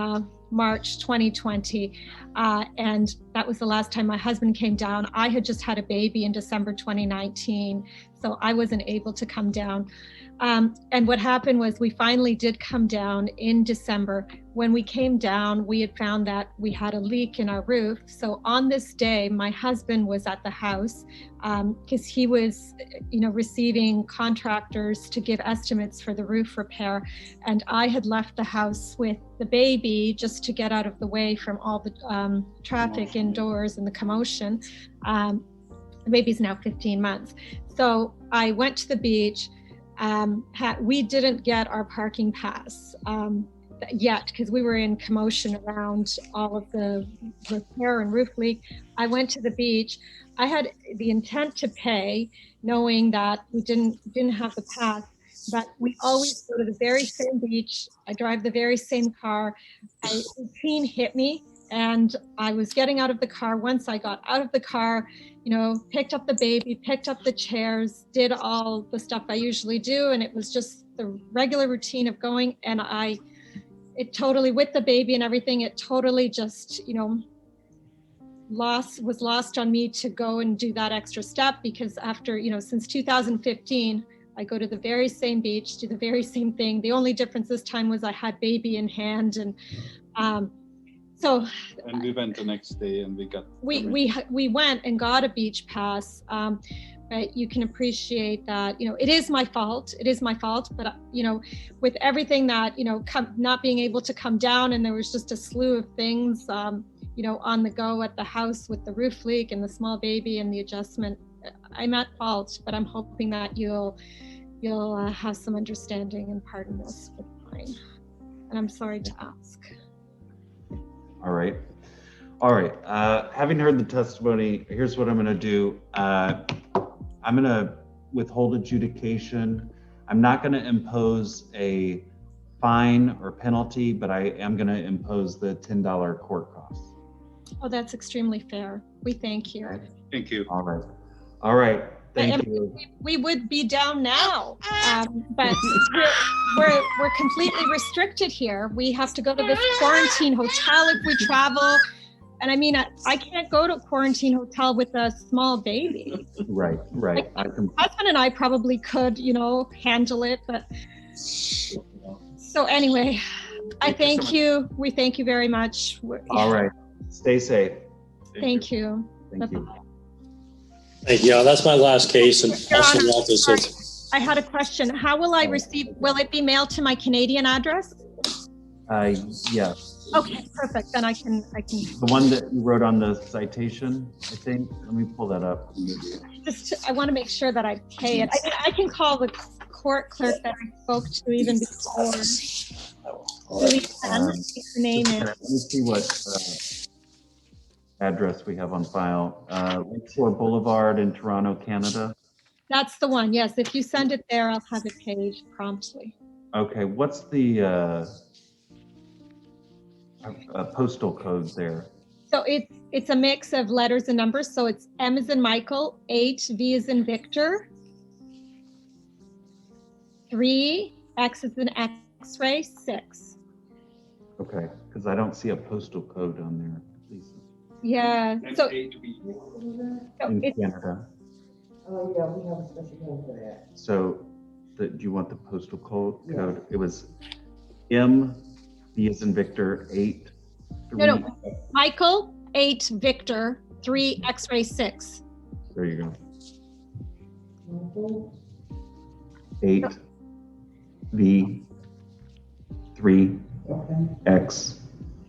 March 2020. And that was the last time my husband came down. I had just had a baby in December 2019. So I wasn't able to come down. And what happened was we finally did come down in December. When we came down, we had found that we had a leak in our roof. So on this day, my husband was at the house because he was, receiving contractors to give estimates for the roof repair. And I had left the house with the baby just to get out of the way from all the traffic indoors and the commotion. The baby's now 15 months. So I went to the beach. We didn't get our parking pass yet because we were in commotion around all of the repair and roof leak. I went to the beach. I had the intent to pay, knowing that we didn't have the pass, but we always go to the very same beach. I drive the very same car. A teen hit me, and I was getting out of the car. Once I got out of the car, picked up the baby, picked up the chairs, did all the stuff I usually do. And it was just the regular routine of going. And it totally, with the baby and everything, it totally just, was lost on me to go and do that extra step, because after, since 2015, I go to the very same beach, do the very same thing. The only difference this time was I had baby in hand. And and we went the next day and we got we went and got a beach pass, but you can appreciate that it is my fault. But with everything that not being able to come down, and there was just a slew of things on the go at the house with the roof leak and the small baby and the adjustment. I'm at fault, but I'm hoping that you'll have some understanding and pardon this with mine. And I'm sorry to ask. All right. Having heard the testimony, here's what I'm going to do. I'm going to withhold adjudication. I'm not going to impose a fine or penalty, but I am going to impose the $10 court costs. Oh, that's extremely fair. We thank you. Thank you. All right. Thank you. We would be down now, but we're completely restricted here. We have to go to this quarantine hotel if we travel. And I mean, I can't go to a quarantine hotel with a small baby. Right. My husband and I probably could, handle it. But so anyway, I thank you. We thank you very much. All right. Stay safe. Thank you. Thank you. Thank you. That's my last case. And also Walter says, I had a question. How will I receive? Will it be mailed to my Canadian address? Yes. Okay, perfect. Then I can. The one that you wrote on the citation, I think. Let me pull that up. I want to make sure that I pay it. I can call the court clerk that I spoke to even before. Name it. Let me see what address we have on file. Lakeshore Boulevard in Toronto, Canada. That's the one. Yes. If you send it there, I'll have it paid promptly. Okay. What's the postal code there? So it's a mix of letters and numbers. So it's M as in Michael, 8, V as in Victor, 3, X as in X-ray, 6. Okay, because I don't see a postal code on there, Lisa. Yeah. So in Canada. Oh, yeah, we have a special code for that. So do you want the postal code? Yeah. It was M, V as in Victor, 8. 3. No. Michael, 8, Victor, 3, X-ray, 6. There you go. 8, V, 3, X,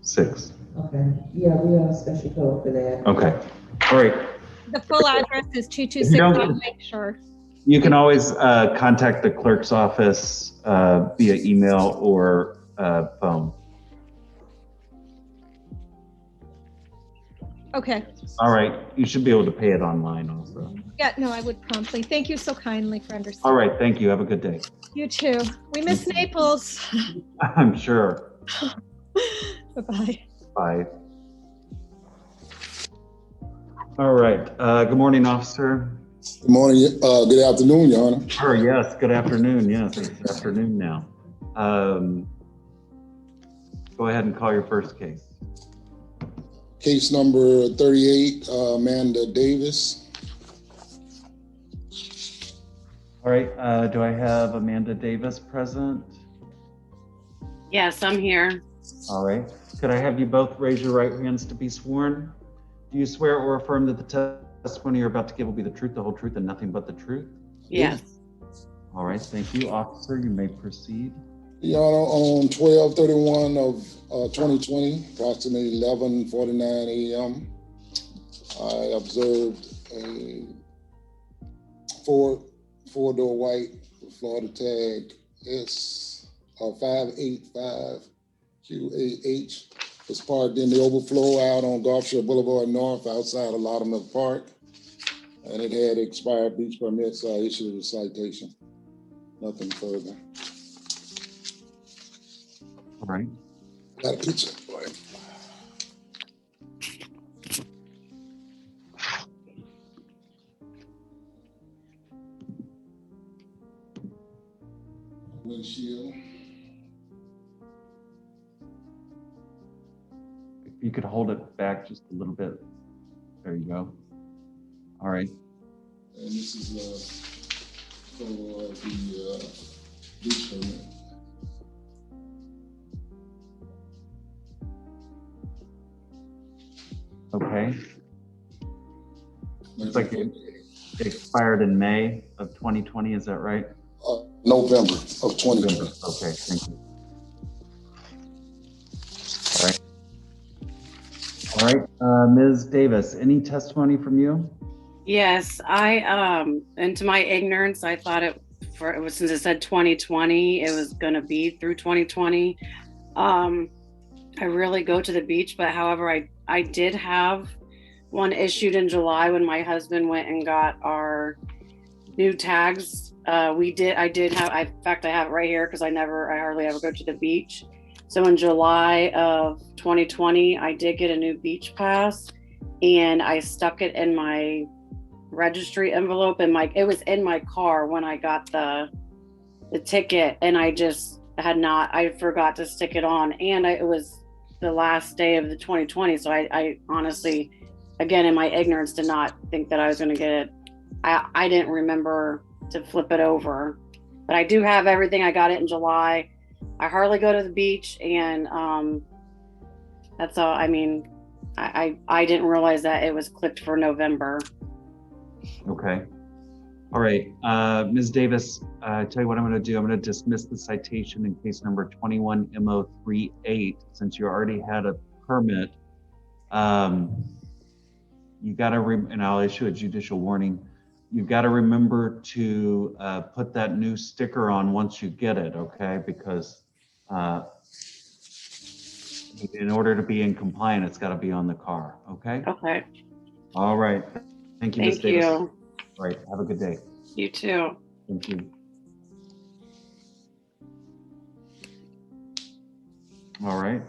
6. Okay. Yeah, we have a special code for that. Okay. All right. The full address is 226. I'll make sure. You can always contact the clerk's office via email or phone. Okay. All right. You should be able to pay it online also. Yeah, no, I would promptly. Thank you so kindly for understanding. All right. Thank you. Have a good day. You too. We miss Naples. I'm sure. Bye-bye. Bye. All right. Good morning, officer. Good morning. Good afternoon, Your Honor. Sure. Yes. Good afternoon. Yes. It's afternoon now. Go ahead and call your first case. Case number 38, Amanda Davis. All right, do I have Amanda Davis present? Yes, I'm here. All right, could I have you both raise your right hands to be sworn? Do you swear or affirm that the testimony you're about to give will be the truth, the whole truth, and nothing but the truth? Yes. All right, thank you. Officer, you may proceed. Your Honor, on 12/31 of 2020, approximately 11:49 a.m., I observed a four-door white Florida tag S 585QAH was parked in the overflow out on Gulfshire Boulevard North outside of Laudermill Park, and it had expired beach permits, so I issued a citation. Nothing further. All right. Got a picture. Windshield. If you could hold it back just a little bit. There you go. All right. And this is for the beach permit. Okay. Looks like it expired in May of 2020, is that right? November of 2020. Okay, thank you. All right. All right, Ms. Davis, any testimony from you? Yes, and to my ignorance, I thought it was, since it said 2020, it was going to be through 2020. I rarely go to the beach, but however, I did have one issued in July when my husband went and got our new tags. In fact, I have it right here because I hardly ever go to the beach. So in July of 2020, I did get a new beach pass, and I stuck it in my registry envelope, and it was in my car when I got the ticket, and I forgot to stick it on, and it was the last day of the 2020. So I honestly, again, in my ignorance, did not think that I was going to get it. I didn't remember to flip it over, but I do have everything. I got it in July. I hardly go to the beach, and that's all. I mean, I didn't realize that it was clipped for November. Okay. All right, Ms. Davis, tell you what I'm going to do. I'm going to dismiss the citation in case number 21MO38. Since you already had a permit, you got to, and I'll issue a judicial warning. You've got to remember to put that new sticker on once you get it, okay? Because in order to be in compliance, it's got to be on the car, okay? Okay. All right. Thank you, Ms. Thank Davis. you. All right, have a good day. You too. Thank you. All right.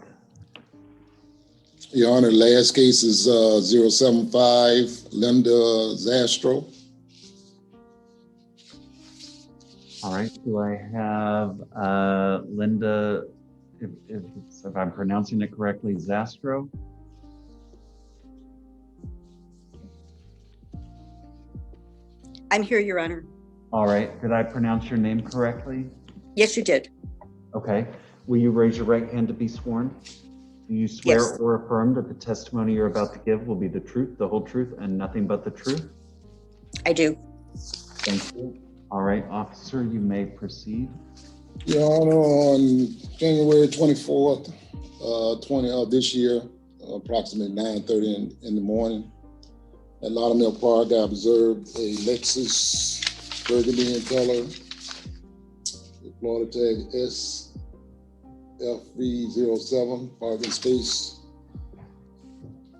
Your Honor, last case is 075 Linda Zastro. All right, do I have Linda, if I'm pronouncing it correctly, Zastro? I'm here, Your Honor. All right, did I pronounce your name correctly? Yes, you did. Okay, will you raise your right hand to be sworn? Do you swear Yes. or affirm that the testimony you're about to give will be the truth, the whole truth, and nothing but the truth? I do. Thank you. All right, officer, you may proceed. Your Honor, on January 24th, this year, approximately 9:30 in the morning, at Laudermill Park, I observed a Lexus burgundy in color, with Florida tag SFV07, parking space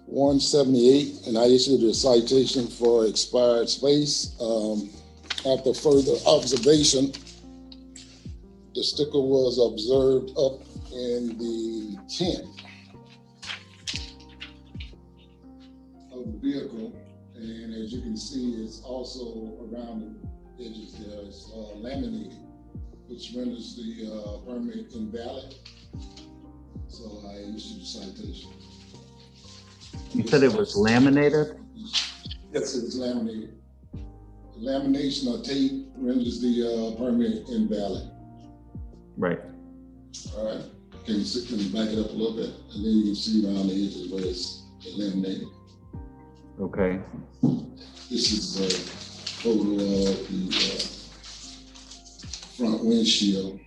178, and I issued a citation for expired space. After further observation, the sticker was observed up in the tent of the vehicle, and as you can see, it's also around the edges there. It's laminated, which renders the permit invalid. So I issued a citation. You said it was laminated? Yes, it was laminated. lamination or tape renders the permit invalid. Right. All right. Can you back it up a little bit? And then you can see around the edges where it's eliminated. Okay. This is a photo of the front windshield.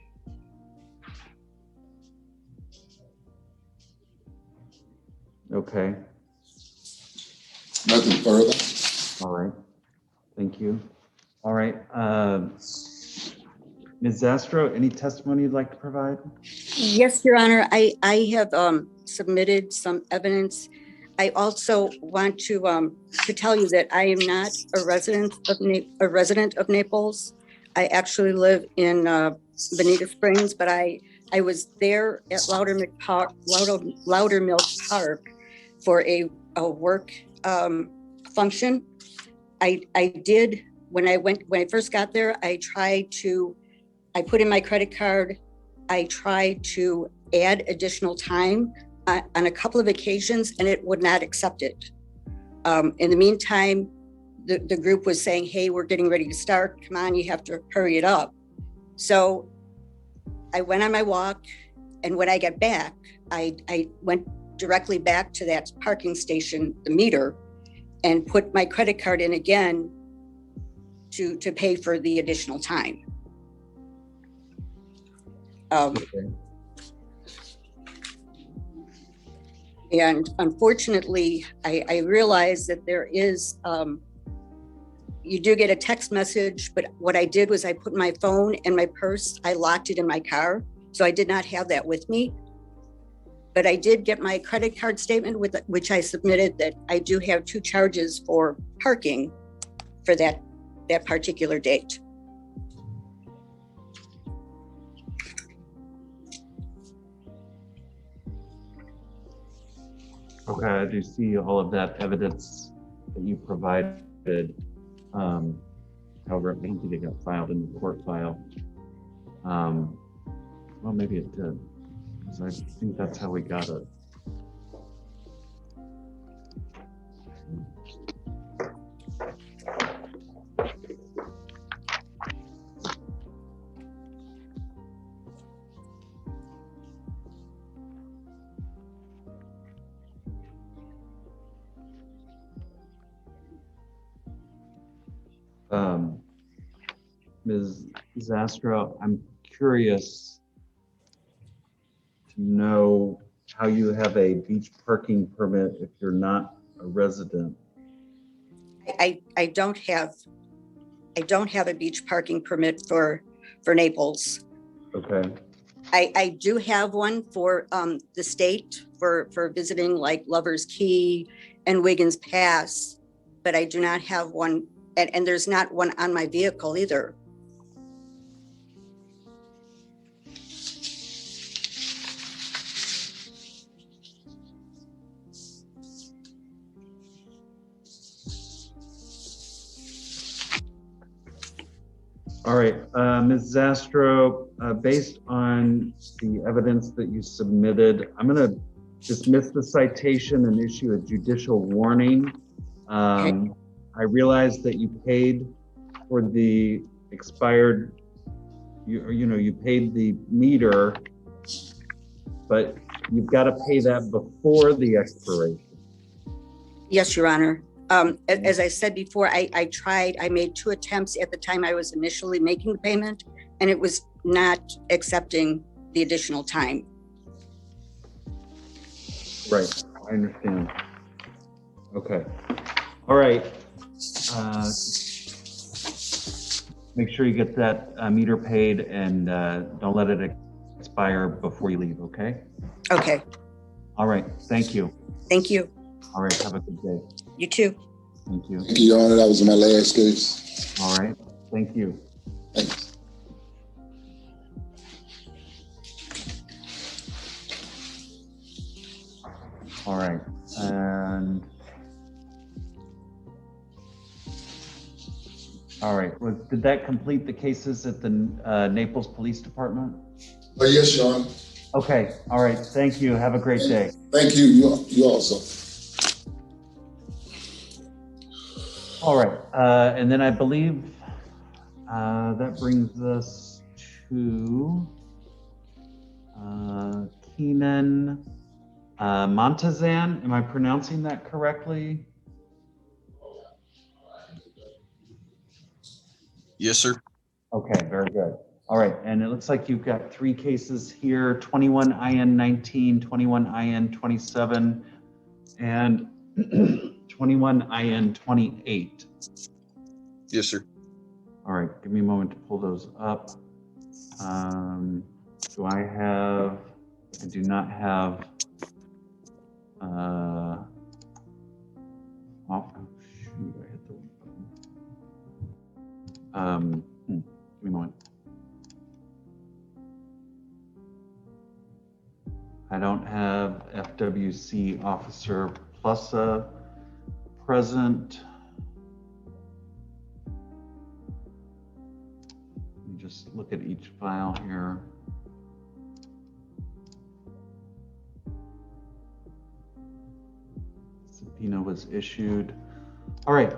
Okay. Nothing further. All right. Thank you. All right. Ms. Zastro, any testimony you'd like to provide? Yes, Your Honor, I have submitted some evidence. I also want to tell you that I am not a resident of Naples. I actually live in Bonita Springs, but I was there at Loudermilk Park for a work function. I did, when I first got there, I put in my credit card. I tried to add additional time on a couple of occasions, and it would not accept it. In the meantime, the group was saying, hey, we're getting ready to start. Come on, you have to hurry it up. So I went on my walk, and when I got back, I went directly back to that parking station, the meter, and put my credit card in again to pay for the additional time. And unfortunately, I realized that there is, you do get a text message, but what I did was I put my phone in my purse, I locked it in my car, so I did not have that with me. But I did get my credit card statement with which I submitted that I do have 2 charges for parking for that particular date. Okay, I do see all of that evidence that you provided. However, I don't think it got filed in the court file. Well, maybe it did, because I think that's how we got it. Ms. Zastro, I'm curious to know how you have a beach parking permit if you're not a resident. I don't have a beach parking permit for Naples. Okay. I do have one for the state for visiting like Lover's Key and Wiggins Pass, but I do not have one, and there's not one on my vehicle either. All right, Ms. Zastro, based on the evidence that you submitted, I'm going to dismiss the citation and issue a judicial warning. I realize that you paid for the expired, you paid the meter, but you've got to pay that before the expiration. Yes, Your Honor. As I said before, I made 2 attempts at the time I was initially making the payment, and it was not accepting the additional time. Right, I understand. Okay, all right. Make sure you get that meter paid, and don't let it expire before you leave, okay? Okay. All right, thank you. Thank you. All right, have a good day. You too. Thank you. Thank you, Your Honor. That was my last case. All right, thank you. Thanks. All right, and all right, did that complete the cases at the Naples Police Department? Yes, Your Honor. Okay, all right, thank you. Have a great day. Thank you. You also. All right, and then I believe that brings us to Keenan Montazan. Am I pronouncing that correctly? Yes, sir. Okay, very good. All right, and it looks like you've got 3 cases here, 21 IN 19, 21 IN 27, and 21 IN 28. Yes, sir. All right, give me a moment to pull those up. Do I have, I do not have, oh, shoot, I hit the wrong button. Give me a moment. I don't have FWC Officer Plusa present. Let me just look at each file here. Subpoena was issued. All right,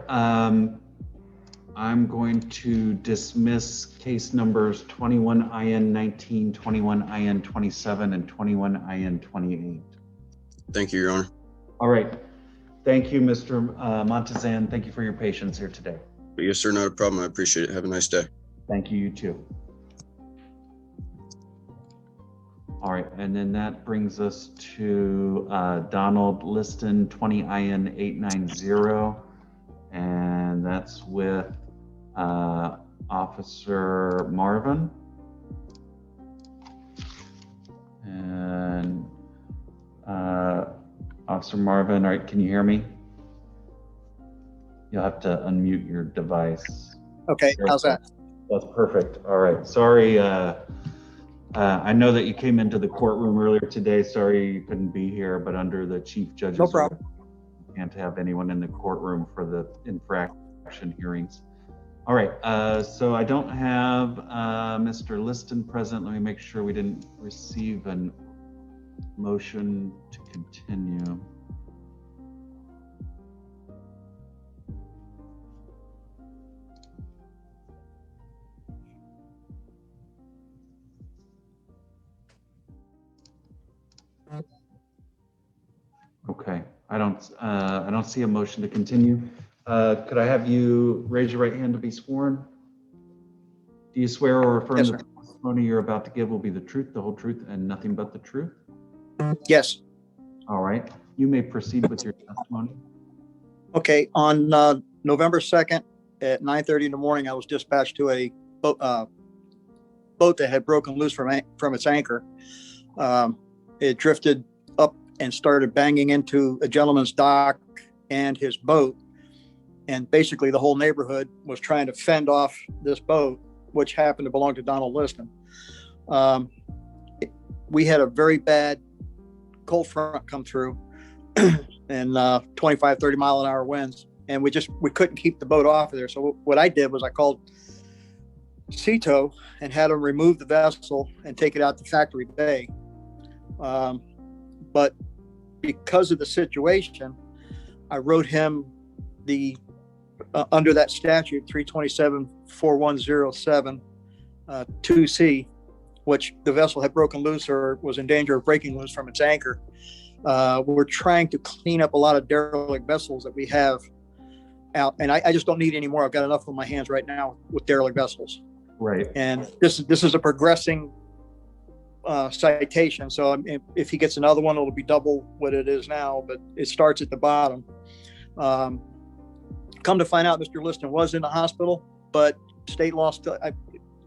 I'm going to dismiss case numbers 21 IN 19, 21 IN 27, and 21 IN 28. Thank you, Your Honor. All right. Thank you, Mr. Montazan. Thank you for your patience here today. Yes, sir. Not a problem. I appreciate it. Have a nice day. Thank you, you too. All right, and then that brings us to Donald Liston, 20 IN 890, and that's with Officer Marvin. And Officer Marvin, all right, can you hear me? You'll have to unmute your device. Okay, how's that? That's perfect. All right, sorry. I know that you came into the courtroom earlier today. Sorry you couldn't be here, but under the Chief Judge's order, you can't have anyone in the courtroom for the infraction hearings. All right, so I don't have Mr. Liston present. Let me make sure we didn't receive a motion to continue. Okay, I don't see a motion to continue. Could I have you raise your right hand to be sworn? Do you swear or affirm that the testimony you're about to give will be the truth, the whole truth, and nothing but the truth? Yes. All right, you may proceed with your testimony. Okay, on November 2nd at 9:30 in the morning, I was dispatched to a boat that had broken loose from its anchor. It drifted up and started banging into a gentleman's dock and his boat. And basically the whole neighborhood was trying to fend off this boat, which happened to belong to Donald Liston. We had a very bad cold front come through and 25, 30 mile an hour winds. And we couldn't keep the boat off of there. So what I did was I called CETO and had them remove the vessel and take it out to Factory Bay. But because of the situation, I wrote him the under that statute 327-4107 2C, which the vessel had broken loose or was in danger of breaking loose from its anchor. We're trying to clean up a lot of derelict vessels that we have out, and I just don't need any more. I've got enough on my hands right now with derelict vessels. Right. And this is a progressing citation. So if he gets another one, it'll be double what it is now, but it starts at the bottom. Come to find out, Mr. Liston was in the hospital, but state law,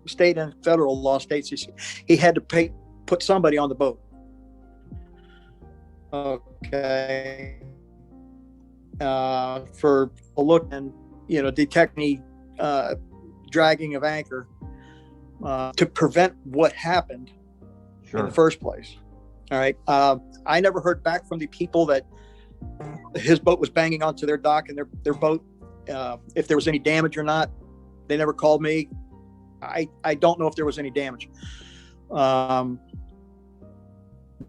state and federal law states he had to put somebody on the boat. Okay. For a look and, detect any dragging of anchor to prevent what happened in the first place. All right. I never heard back from the people that his boat was banging onto their dock and their boat, if there was any damage or not. They never called me. I don't know if there was any damage.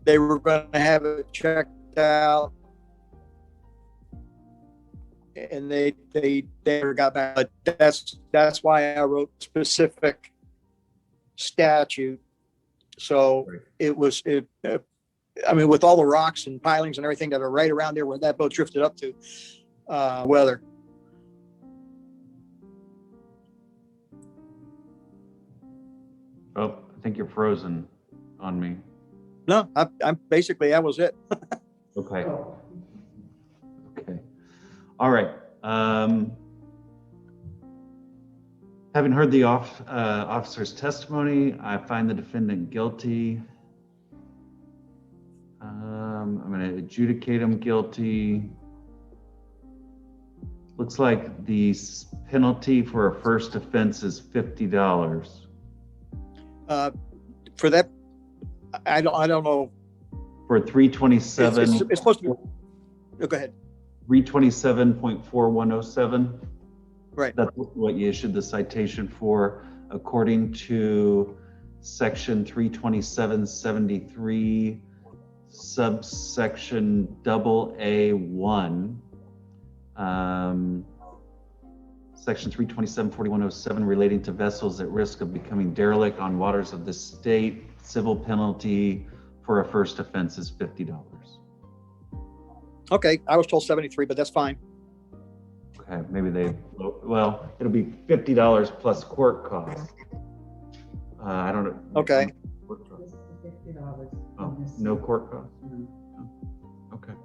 They were going to have it checked out. and they never got back. But that's why I wrote specific statute. So it was, I mean, with all the rocks and pilings and everything that are right around there where that boat drifted up to, weather. Oh, I think you're frozen on me. No, I'm basically, that was it. Okay. Okay. All right. Having heard the officer's testimony, I find the defendant guilty. I'm going to adjudicate him guilty. Looks like the penalty for a first offense is $50. For that, I don't know. For 327. It's supposed to be. Oh, go ahead. 327.4107. Right. That's what you issued the citation for, according to section 327.73, subsection AA1. Section 327.4107 relating to vessels at risk of becoming derelict on waters of the state. Civil penalty for a first offense is $50. Okay, I was told 73, but that's fine. Okay, maybe well, it'll be $50 plus court costs. I don't know. Okay. Oh, no court costs? Okay.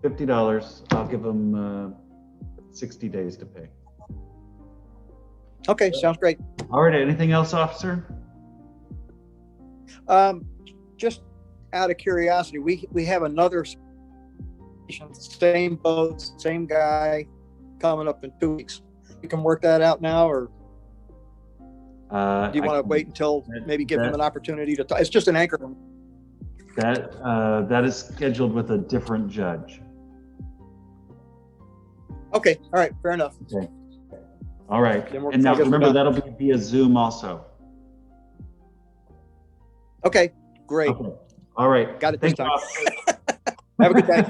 $50. I'll give them 60 days to pay. Okay, sounds great. All right, anything else, officer? Just out of curiosity, we have another same boat, same guy coming up in 2 weeks. You can work that out now, or do you want to wait until maybe give him an opportunity to it's just an anchor. That is scheduled with a different judge. Okay, all right, fair enough. Okay. All right. Then And now I guess we're remember, done. that'll be via Zoom also. Okay, great. Okay. All right. Got it Thank this you, time. officer. Have a good day.